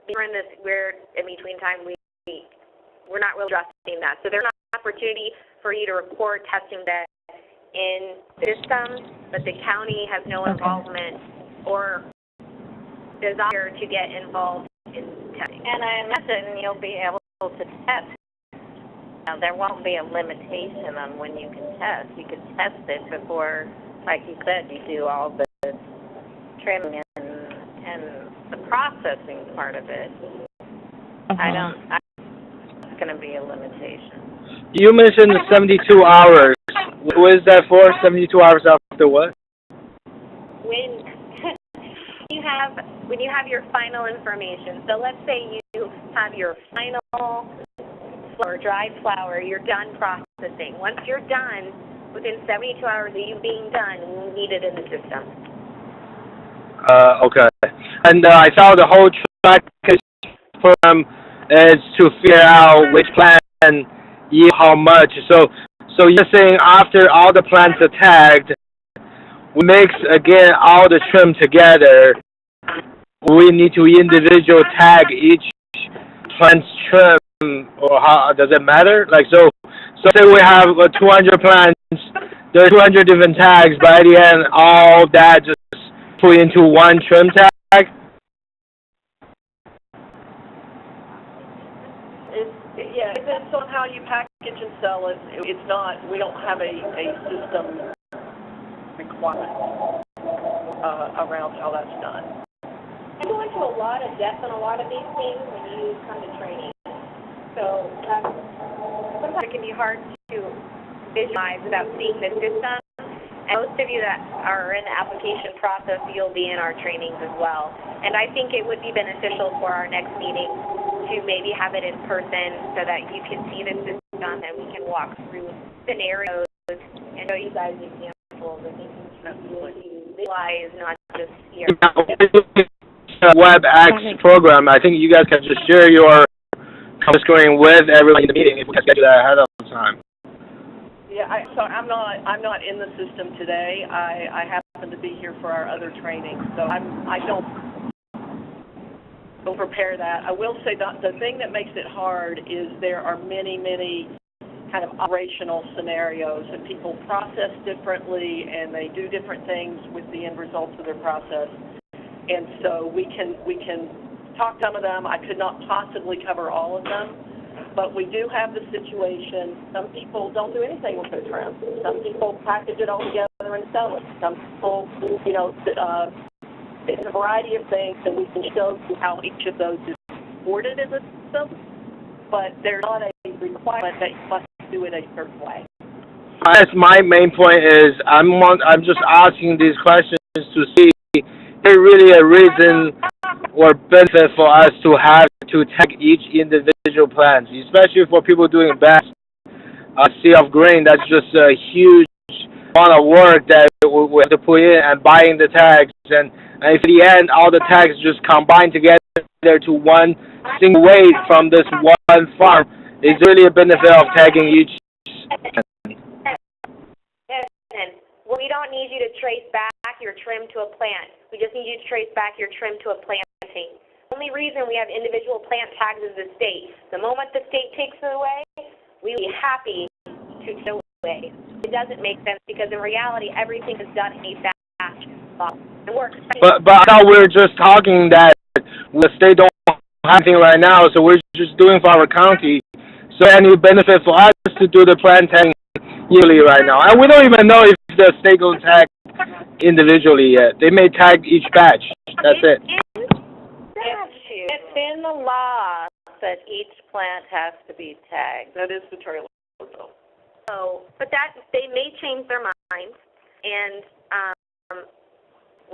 We're in this weird in-between time. We're not really addressing that. So there's an opportunity for you to record testing data in the system, but the county has no involvement or desire to get involved in testing. And I imagine you'll be able to test. Now, there won't be a limitation on when you can test. You can test it before, like you said, you do all the trimming and the processing part of it. It's going to be a limitation. You mentioned the 72 hours. What is that for? 72 hours after what? When you have your final information, so let's say you have your final flower, dried flower, you're done processing. Once you're done, within 72 hours of you being done, we need it in the system. Okay. And I saw the whole track program is to figure out which plant yield how much. So you're saying after all the plants are tagged, we mix again all the trim together. We need to individual tag each plant's trim, or how does it matter? Like so say we have 200 plants, there are 200 different tags, but at the end all that just put into one trim tag. Yeah, it depends on how you package and sell it. It's not, we don't have a system requirement around how that's done. I go into a lot of depth on a lot of these things when you come to training. So sometimes it can be hard to visualize without seeing the system. And most of you that are in the application process, you'll be in our trainings as well. And I think it would be beneficial for our next meeting to maybe have it in person so that you can see the system and we can walk through scenarios and show you guys examples. I think you visualize, not just hear. WebEx program, I think you guys can just share your screen with everyone in the meeting if we can schedule that ahead of time. Yeah, so I'm not in the system today. I happen to be here for our other training, so I don't prepare that. I will say that the thing that makes it hard is there are many kind of operational scenarios, and people process differently and they do different things with the end results of their process. And so we can talk some of them. I could not possibly cover all of them, but we do have the situation. Some people don't do anything with their trim. Some people package it all together and sell it. Some people, it's a variety of things, and we can show you how each of those is supported in the system, but there's not a requirement that you must do it a certain way. I guess my main point is I'm just asking these questions to see if there's really a reason or benefit for us to have to tag each individual plant, especially for people doing batch sea of grain. That's just a huge amount of work that we have to put in and buying the tags, and if at the end all the tags just combine together to one single weight from this one farm, is really a benefit of tagging each. We don't need you to trace back your trim to a plant. We just need you to trace back your trim to a planting. The only reason we have individual plant tags is the state. The moment the state takes it away, we will be happy to take it away. It doesn't make sense because in reality, everything is done in a batch. It works. But I thought we were just talking that the state don't have anything right now, so we're just doing for our county. So any benefit for us to do the plant tagging yearly right now, and we don't even know if the state will tag individually yet. They may tag each batch. That's it. It's in the law that each plant has to be tagged. That is the trailer bill. So, but that they may change their minds, and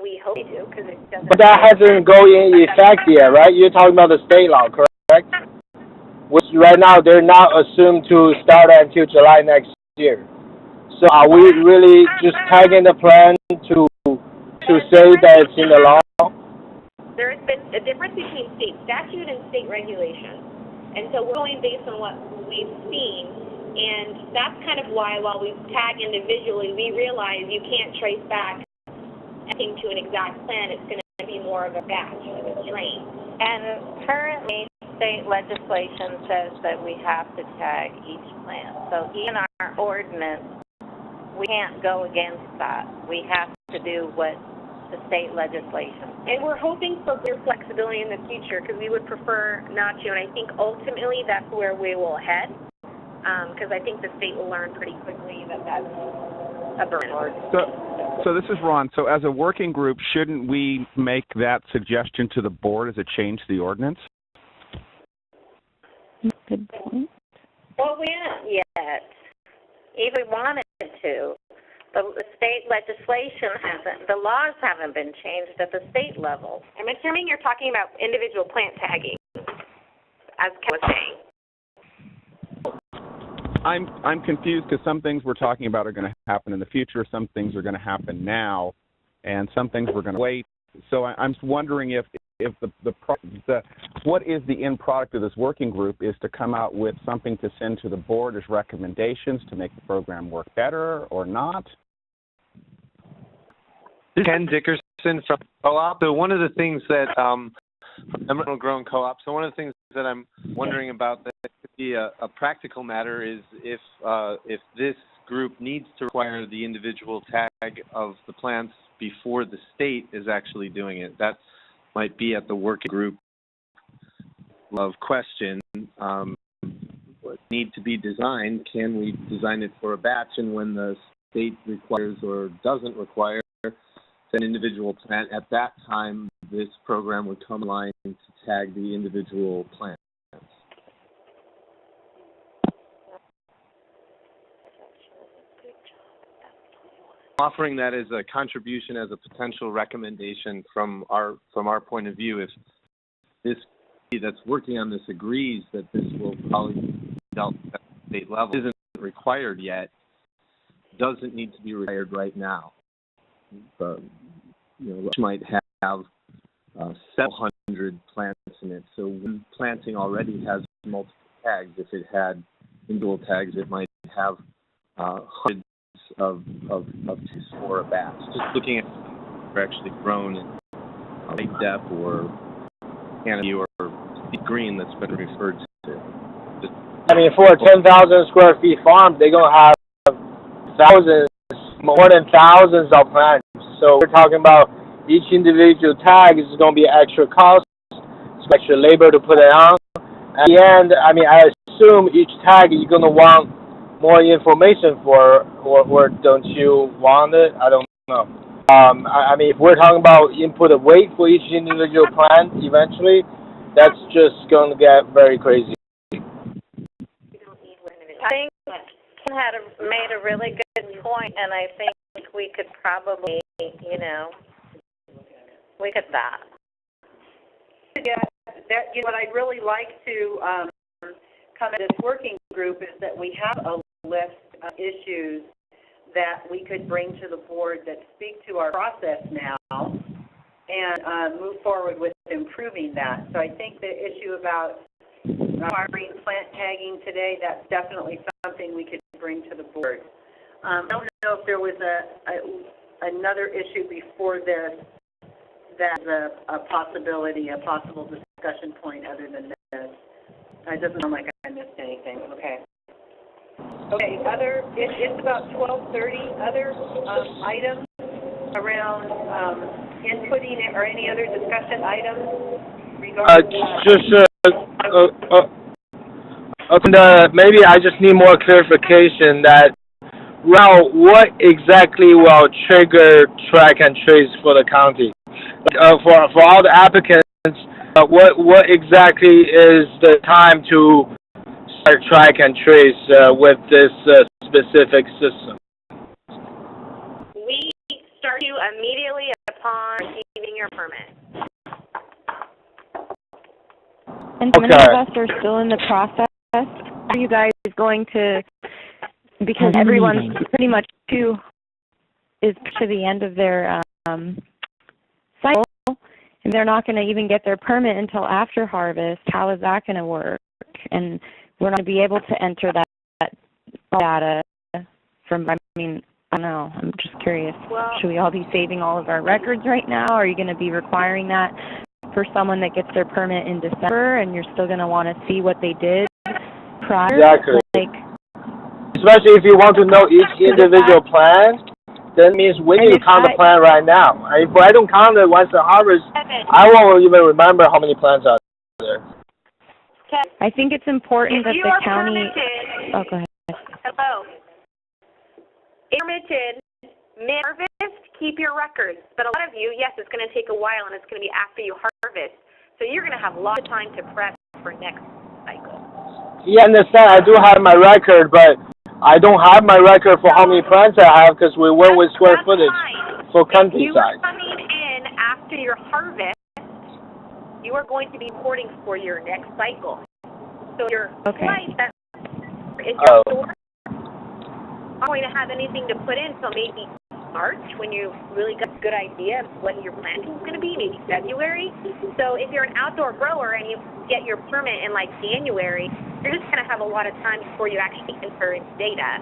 We hope to, because it doesn't. But that hasn't go in effect yet, right? You're talking about the state law, correct? Which right now they're not assumed to start until July next year. So are we really just tagging the plan to say that it's in the law? There has been a difference between state statute and state regulation. And so we're going based on what we've seen. And that's kind of why, while we tag individually, we realize you can't trace back anything to an exact plan. It's going to be more of a batch, of a strain. And currently, state legislation says that we have to tag each plant. So in our ordinance, we can't go against that. We have to do what the state legislation. And we're hoping for greater flexibility in the future, because we would prefer not to. And I think ultimately that's where we will head, because I think the state will learn pretty quickly that that's a burden. So this is Ron. So as a working group, shouldn't we make that suggestion to the board as a change to the ordinance? Good point. Well, we haven't yet. Even if we wanted to. The state legislation hasn't, the laws haven't been changed at the state level. I'm assuming you're talking about individual plant tagging, as Ken was saying. I'm confused because some things we're talking about are going to happen in the future, some things are going to happen now, and some things we're going to wait. So I'm wondering if what is the end product of this working group is to come out with something to send to the board as recommendations to make the program work better or not? Ken Dickerson from Co-op. So one of the things that Emerald Grown Co-op. So one of the things that I'm wondering about that could be a practical matter is if this group needs to require the individual tag of the plants before the state is actually doing it. That might be at the working group of question. What need to be designed? Can we design it for a batch? And when the state requires or doesn't require an individual plant, at that time this program would come online to tag the individual plants. Offering that as a contribution, as a potential recommendation from our point of view, if this that's working on this agrees that this will probably be dealt at the state level, isn't required yet, doesn't need to be required right now. Which might have several hundred plants in it. So when planting already has multiple tags, if it had individual tags, it might have hundreds of trees for a batch. Just looking at they're actually grown in big depth or canopy or deep green that's been referred to. For a 10,000 square feet farm, they're going to have thousands, more than thousands of plants. So we're talking about each individual tag is going to be extra cost, extra labor to put it on. At the end, I assume each tag you're going to want more information for, or don't you want it? I don't know. If we're talking about input of weight for each individual plant, eventually, that's just going to get very crazy. I think Ken made a really good point, and I think we could probably, look at that. Yeah, what I'd really like to come at this working group is that we have a list of issues that we could bring to the board that speak to our process now and move forward with improving that. So I think the issue about requiring plant tagging today, that's definitely something we could bring to the board. I don't know if there was another issue before this that's a possibility, a possible discussion point other than this. It doesn't sound like I missed anything. Okay. Okay, it's about 12:30. Other items around inputting or any other discussion items regarding maybe I just need more clarification that, well, what exactly will trigger track and trace for the county? For all the applicants, what exactly is the time to start track and trace with this specific system? We start you immediately upon receiving your permit. And so many of us are still in the process. Are you guys going to, because everyone's pretty much is to the end of their cycle, and they're not going to even get their permit until after harvest. How is that going to work? And we're not going to be able to enter that data from, I don't know. I'm just curious. Well, should we all be saving all of our records right now? Are you going to be requiring that for someone that gets their permit in December, and you're still going to want to see what they did prior? Exactly. Like, especially if you want to know each individual plant, then it means we need to count the plant right now. If I don't count it once the harvest, I won't even remember how many plants are there. I think it's important that the county... Permitted, oh, go ahead. hello. Permitted, mid-harvest, keep your records. But a lot of you, yes, it's going to take a while, and it's going to be after you harvest. So you're going to have a lot of time to prep for next cycle. Yeah, I understand. I do have my record, but I don't have my record for how many plants I have because we went with square footage for countryside. If you are coming in after your harvest, you are going to be reporting for your next cycle. So your slice that is your store not going to have anything to put in until maybe March, when you really got a good idea of when your planting is going to be, maybe February. So if you're an outdoor grower and you get your permit in like January, you're just going to have a lot of time before you actually enter in data.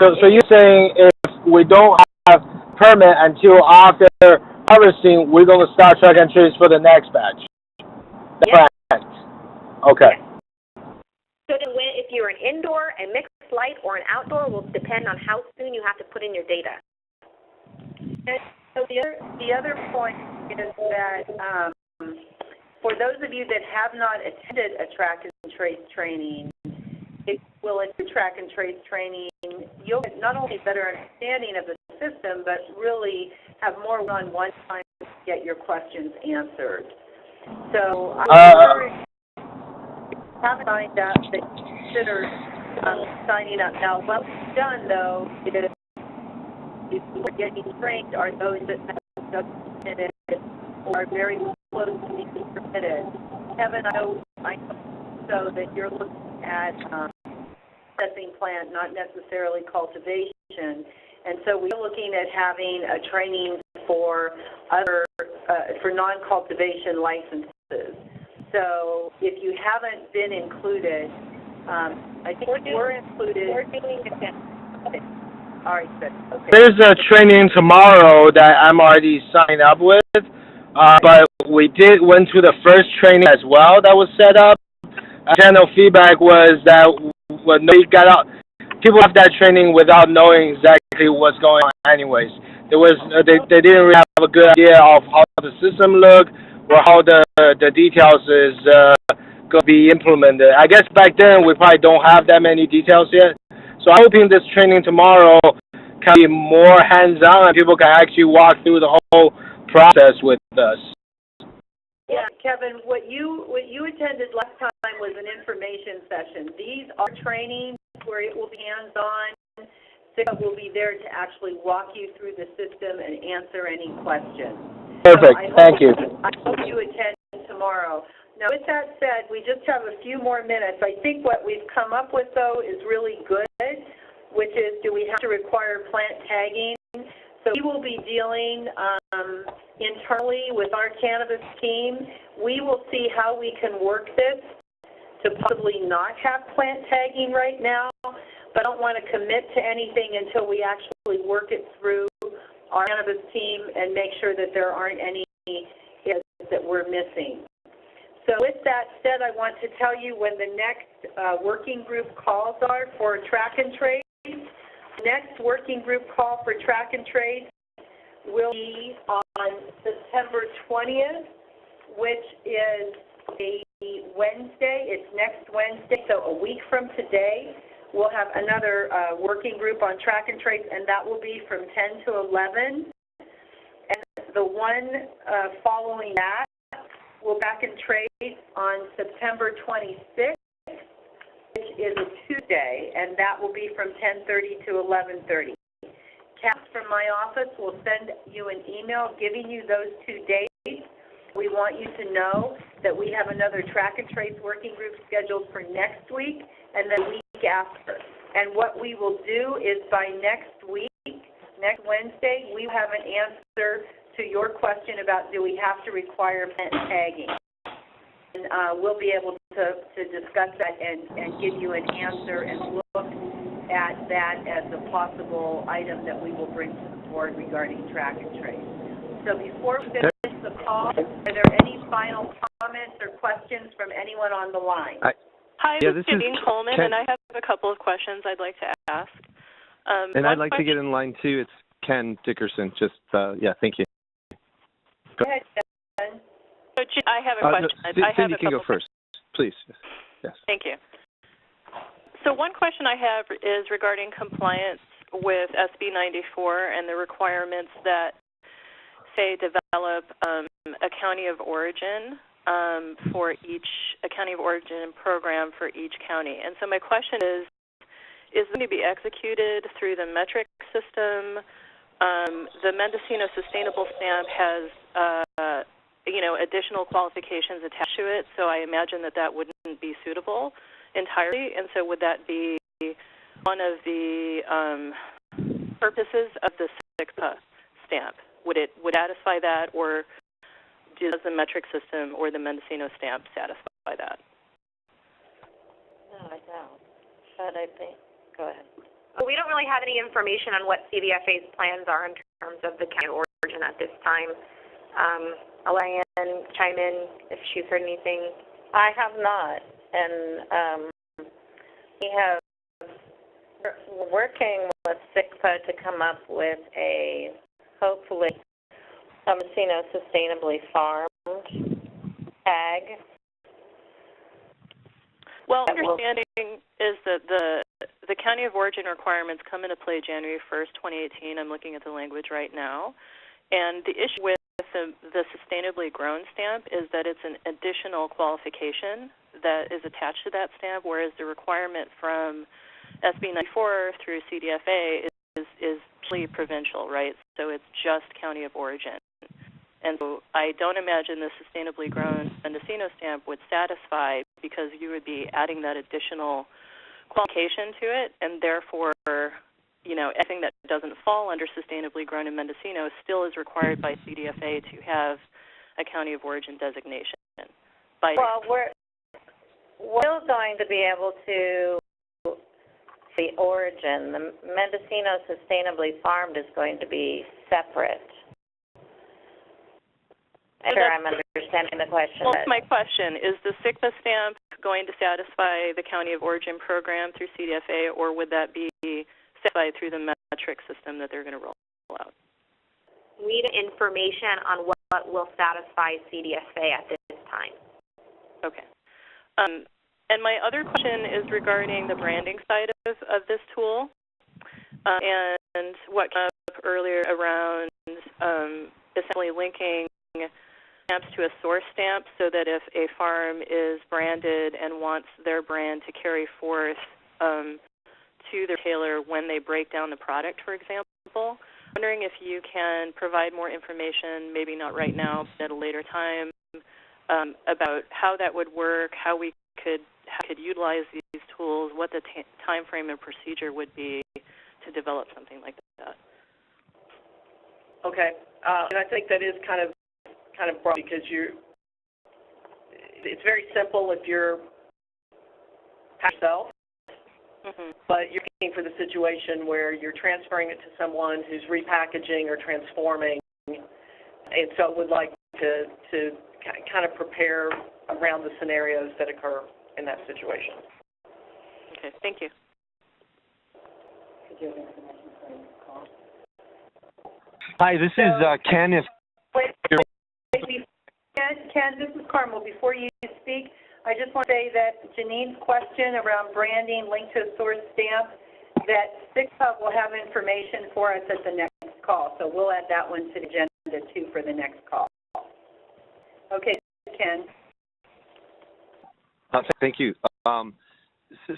So you're saying if we don't have permit until after harvesting, we're going to start track and trace for the next batch? Yes. Okay. Yes. So then if you're an indoor, a mixed light, or an outdoor will depend on how soon you have to put in your data. And so the other point is that for those of you that have not attended a track and trace training, if you will attend track and trace training, you'll get not only a better understanding of the system, but really have more one-on-one time to get your questions answered. So I haven't signed up, that consider signing up. Now, what we've done, though, is if we're getting trained are those that have submitted or are very close to being permitted. Kevin, I know so that you're looking at processing plant, not necessarily cultivation. And so we're looking at having a training for other, for non-cultivation licenses. So if you haven't been included, I think we're included. We're doing it. All right, good. Okay. There's a training tomorrow that I'm already signed up with, but we went to the first training as well that was set up. General feedback was that when they got out, people have that training without knowing exactly what's going on. Anyways, they didn't really have a good idea of how the system looked or how the details is going to be implemented. I guess back then we probably don't have that many details yet. So I'm hoping this training tomorrow can be more hands-on and people can actually walk through the whole process with us. Yeah, Kevin, what you attended last time was an information session. These are trainings where it will be hands-on. SICA will be there to actually walk you through the system and answer any questions. Perfect. So Thank you. I hope you attend tomorrow. Now, with that said, we just have a few more minutes. I think what we've come up with, though, is really good, which is, do we have to require plant tagging? So we will be dealing internally with our cannabis team. We will see how we can work this to possibly not have plant tagging right now, but I don't want to commit to anything until we actually work it through our cannabis team and make sure that there aren't any areas that we're missing. So with that said, I want to tell you when the next working group calls are for track and trace. The next working group call for track and trace will be on September 20th, which is a Wednesday. It's next Wednesday, so a week from today. We'll have another working group on track and trace, and that will be from 10 to 11. And the one following that will track and trace on September 26th, which is a Tuesday, and that will be from 10:30 to 11:30. Cass from my office will send you an email giving you those 2 dates. We want you to know that we have another track and trace working group scheduled for next week and the week after. And what we will do is by next week, next Wednesday, we have an answer to your question about do we have to require plant tagging. And we'll be able to discuss that and give you an answer and look at that as a possible item that we will bring to the board regarding track and trace. So before we finish the call, are there any final comments or questions from anyone on the line? Hi, this is Janine Coleman, and I have a couple of questions I'd like to ask. And I'd like to get in line too. It's Ken Dickerson. Just, thank you. Go ahead, Ken. So I have a question. Cindy can go first, please. Yes. Thank you. So one question I have is regarding compliance with SB 94 and the requirements that, say, develop a county of origin for each, a county of origin program for each county. And so my question is it going to be executed through the metric system? The Mendocino Sustainable Stamp has, additional qualifications attached to it, so I imagine that wouldn't be suitable entirely. And so would that be one of the purposes of the SICPA stamp? Would it satisfy that, or does the metric system or the Mendocino stamp satisfy that? No, I don't. But I think, go ahead. We don't really have any information on what CDFA's plans are in terms of the county of origin at this time. I'll let Ann chime in if she's heard anything. I have not, and we have working with SICPA to come up with a, hopefully, Mendocino sustainably farmed tag. Well, my understanding is that the county of origin requirements come into play January 1st, 2018. I'm looking at the language right now. And the issue with the sustainably grown stamp is that it's an additional qualification that is attached to that stamp, whereas the requirement from SB 94 through CDFA is purely provincial, right? So it's just county of origin. And so I don't imagine the sustainably grown Mendocino stamp would satisfy because you would be adding that additional qualification to it, and therefore, anything that doesn't fall under sustainably grown in Mendocino still is required by CDFA to have a county of origin designation. Well, we're still going to be able to the origin. The Mendocino sustainably farmed is going to be separate. I'm sure I'm understanding the question. Well, that's my question. Is the SICPA stamp going to satisfy the county of origin program through CDFA, or would that be satisfied through the metric system that they're going to roll out? We need information on what will satisfy CDFA at this time. Okay. And my other question is regarding the branding side of this tool, and what came up earlier around essentially linking stamps to a source stamp, so that if a farm is branded and wants their brand to carry forth to the retailer when they break down the product, for example, I'm wondering if you can provide more information, maybe not right now, but at a later time, about how that would work, how we could utilize these tools, what the time frame and procedure would be to develop something like that. Okay, and I think that is kind of broad, because it's very simple if you're yourself, but you're looking for the situation where you're transferring it to someone who's repackaging or transforming, and so would like to kind of prepare around the scenarios that occur in that situation. Okay, thank you. Hi, this is Ken. Ken, this is Carmel. Before you speak, I just want to say that Janine's question around branding linked to a source stamp, that SICPA will have information for us at the next call. So we'll add that one to the agenda, too, for the next call. Okay, Ken. Thank you.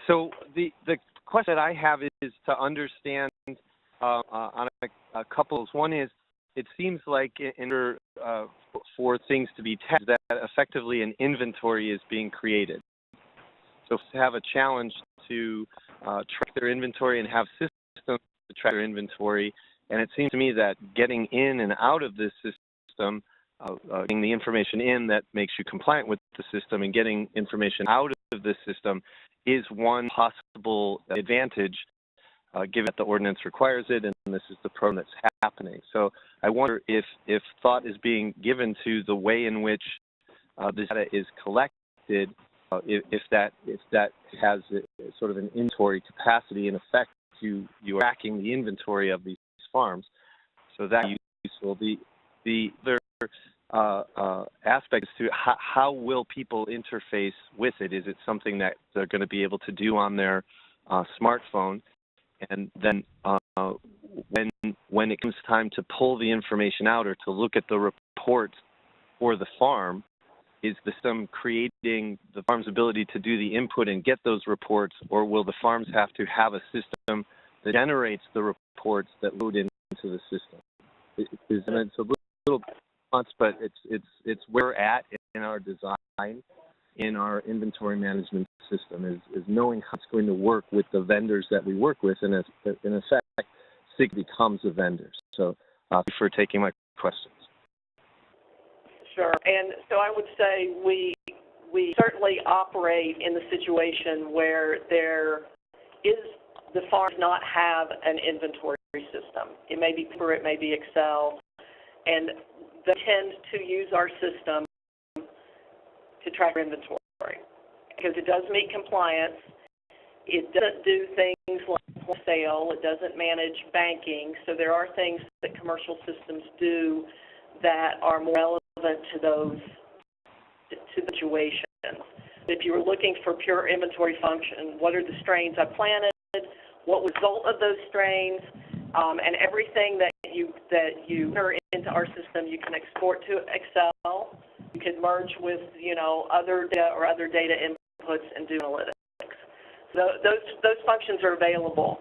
So the question that I have is to understand on a couple. One is, it seems like in order for things to be tested, that effectively an inventory is being created. So to have a challenge to track their inventory and have systems to track their inventory, and it seems to me that getting in and out of this system, getting the information in that makes you compliant with the system and getting information out of this system is one possible advantage, given that the ordinance requires it and this is the program that's happening. So I wonder if thought is being given to the way in which this data is collected, if that has sort of an inventory capacity. In effect, you are tracking the inventory of these farms. So that's useful. The other aspect is to how will people interface with it? Is it something that they're going to be able to do on their smartphone? And then when it comes time to pull the information out or to look at the reports for the farm, is the system creating the farm's ability to do the input and get those reports, or will the farms have to have a system that generates the reports that load into the system? It's a little nuanced, but it's where we're at in our design, in our inventory management system, is knowing how it's going to work with the vendors that we work with, and in effect, SIG becomes a vendor. So thank you for taking my questions. Sure. And so I would say we certainly operate in the situation where the farm does not have an inventory system. It may be paper, it may be Excel, and they tend to use our system to track inventory because it does meet compliance. It doesn't do things like point of sale. It doesn't manage banking. So there are things that commercial systems do that are more relevant to those situations. If you were looking for pure inventory function, what are the strains I planted? What was the result of those strains? And everything that you enter into our system, you can export to Excel. You can merge with other data or other data inputs and do analytics. So those functions are available.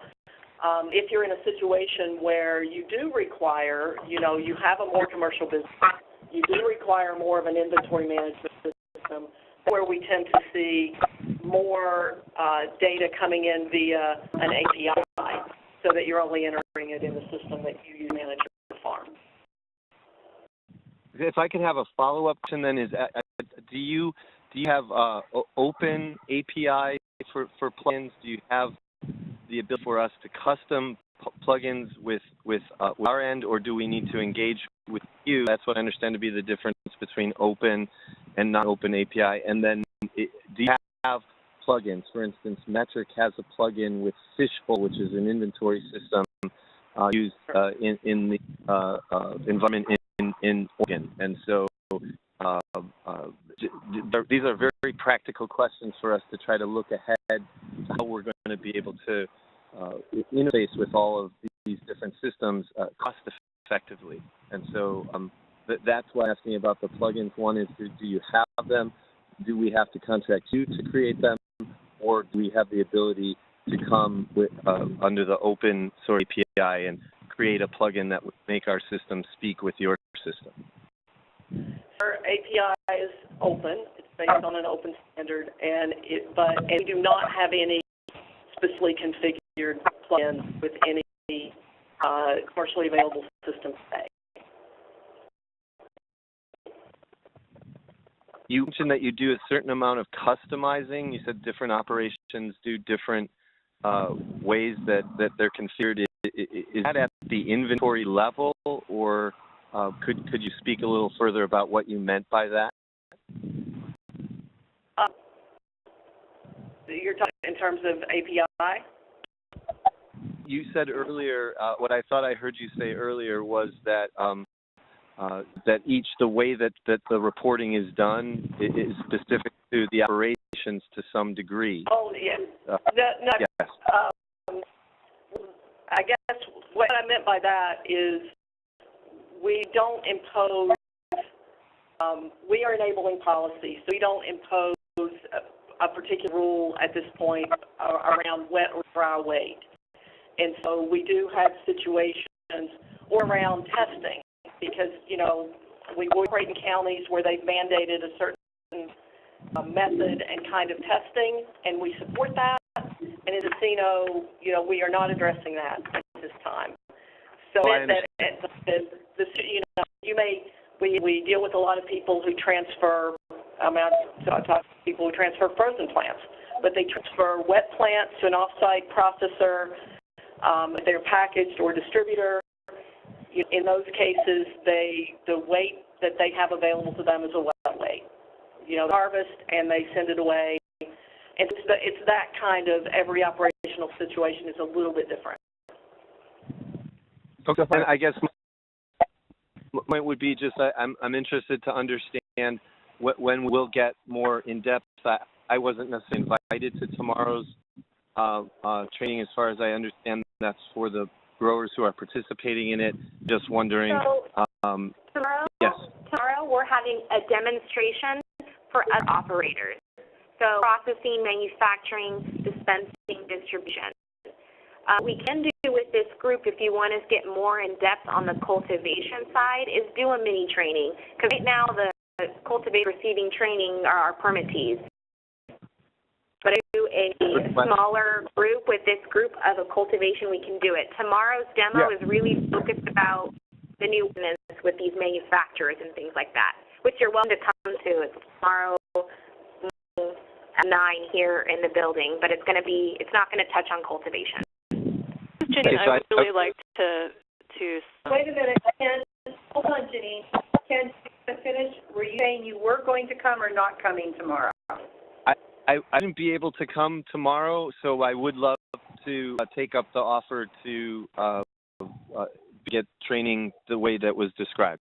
If you're in a situation where you do require, you have a more commercial business, you do require more of an inventory management system, where we tend to see more data coming in via an API, so that you're only entering it in the system that you use to manage your farm. If I can have a follow-up question, then do you have open API for plugins? Do you have the ability for us to custom plugins with our end, or do we need to engage with you? That's what I understand to be the difference between open and non-open API. And then do you have plugins? For instance, Metric has a plugin with Fishbowl, which is an inventory system used in the environment in Oregon. And so these are very practical questions for us to try to look ahead to how we're going to be able to interface with all of these different systems cost effectively. And so that's why I'm asking about the plugins. One is, do you have them? Do we have to contract you to create them? Or do we have the ability to come with, under the open source API and create a plugin that would make our system speak with your system? Our API is open. It's based on an open standard, and we do not have any specifically configured plugins with any commercially available system today. You mentioned that you do a certain amount of customizing. You said different operations do different ways that they're configured. Is that at the inventory level, or could you speak a little further about what you meant by that? You're talking in terms of API? You said earlier, what I thought I heard you say earlier was that the way that the reporting is done is specific to the operations to some degree. Oh, yes. Yes. I guess what I meant by that is we don't impose, we are enabling policy, so we don't impose a particular rule at this point around wet or dry weight. And so we do have situations or around testing because, you know, we operate in counties where they've mandated a certain method and kind of testing, and we support that. And in Encino, you know, we are not addressing that at this time. So we deal with a lot of people who transfer, I talk to people who transfer frozen plants, but they transfer wet plants to an off-site processor, they're packaged or distributor. In those cases, the weight that they have available to them is a wet weight. You know, they harvest and they send it away. And it's that kind of every operational situation is a little bit different. Okay, and I guess my point would be just I'm interested to understand when we'll get more in depth. I wasn't necessarily invited to tomorrow's training. As far as I understand, that's for the growers who are participating in it. Just wondering. So tomorrow we're having a demonstration for other operators. So processing, manufacturing, dispensing, distribution. We can do with this group, if you want to get more in depth on the cultivation side, is do a mini training. Because right now the cultivator receiving training are our permittees. But if do a smaller group with this group of a cultivation, we can do it. Tomorrow's demo is really focused about the new business with these manufacturers and things like that, which you're welcome to come to. It's tomorrow at 9 here in the building, but it's not going to touch on cultivation. Janine, I would really like to. Wait a minute, Ken. Hold on, Janine. Ken, to finish, were you saying you were going to come or not coming tomorrow? I wouldn't be able to come tomorrow, so I would love to take up the offer to get training the way that was described.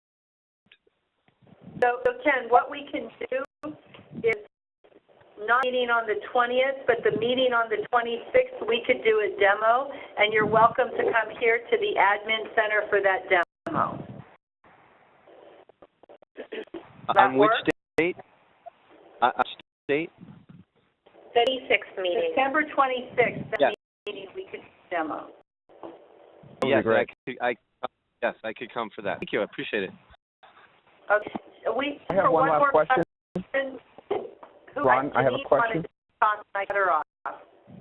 So Ken, what we can do is not meeting on the 20th, but the meeting on the 26th, we could do a demo, and you're welcome to come here to the admin center for that demo. On which date? Which date? The 26th meeting. September 26th, that meeting we could demo. Yes, I could come for that. Thank you. I appreciate it. Okay. I have one last question. Ron, I have a question. I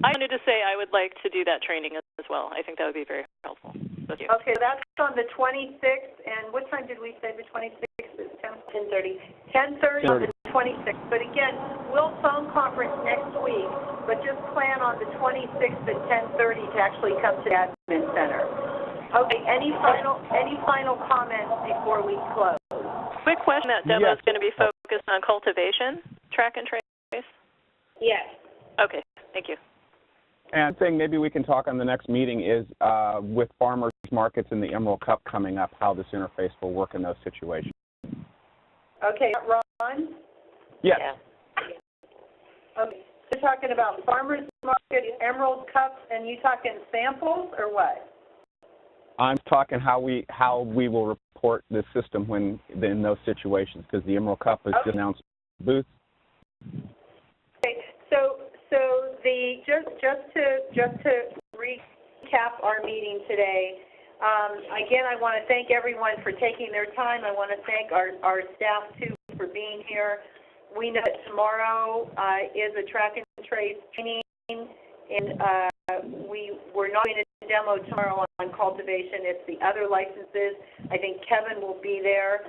wanted to say I would like to do that training as well. I think that would be very helpful. Thank you. Okay, that's on the 26th, and what time did we say the 26th is? 10:30. 10:30 on the 26th. But again, we'll phone conference next week, but just plan on the 26th at 10:30 to actually come to the admin center. Okay, any final comments before we close? Quick question, that demo is going to be focused on cultivation, track and trace? Yes. Okay, thank you. And thing maybe we can talk on the next meeting is with farmers markets and the Emerald Cup coming up, how this interface will work in those situations. Okay, Ron? Yes. Yeah. Okay, so you're talking about farmers market, Emerald Cups, and you talking samples or what? I'm talking how we will report the system when in those situations, because the Emerald Cup is just announced booth. Okay, so just to recap our meeting today. Again, I want to thank everyone for taking their time. I want to thank our staff too for being here. We know that tomorrow is a track and trace training, and we're not doing a demo tomorrow on cultivation. It's the other licenses. I think Kevin will be there.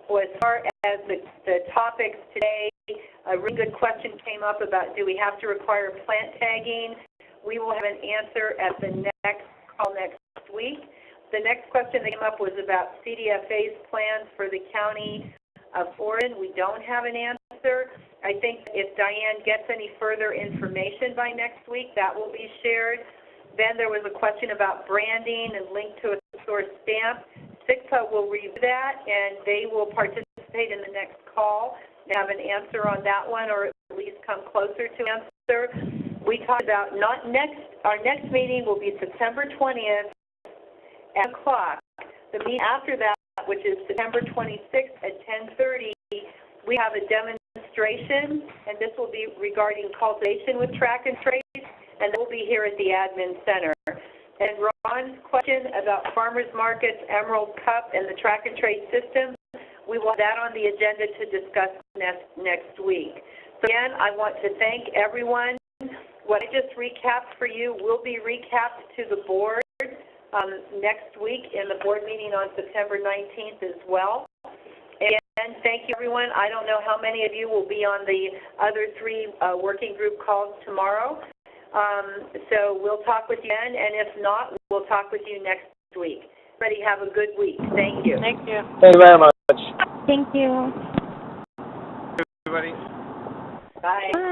Well, as far as the topics today, a really good question came up about do we have to require plant tagging? We will have an answer at the next call next week. The next question that came up was about CDFA's plans for the county of Oregon. We don't have an answer. I think if Diane gets any further information by next week, that will be shared. Then there was a question about branding and link to a source stamp. SICPA will review that, and they will participate in the next call and have an answer on that one, or at least come closer to an answer. We talked about our next meeting will be September 20th at 10 o'clock. The meeting after that, which is September 26th at 10:30, we have a demonstration, and this will be regarding cultivation with track and trace, and it will be here at the admin center. And Ron's question about farmers markets, Emerald Cup, and the track and trace system, we will have that on the agenda to discuss next week. So again, I want to thank everyone. What I just recapped for you will be recapped to the board next week in the board meeting on September 19th as well. And thank you, everyone. I don't know how many of you will be on the other 3 working group calls tomorrow. So we'll talk with you then, and if not, we'll talk with you next week. Everybody have a good week. Thank you. Thank you. Thank you very much. Thank you. Everybody. Bye. Bye.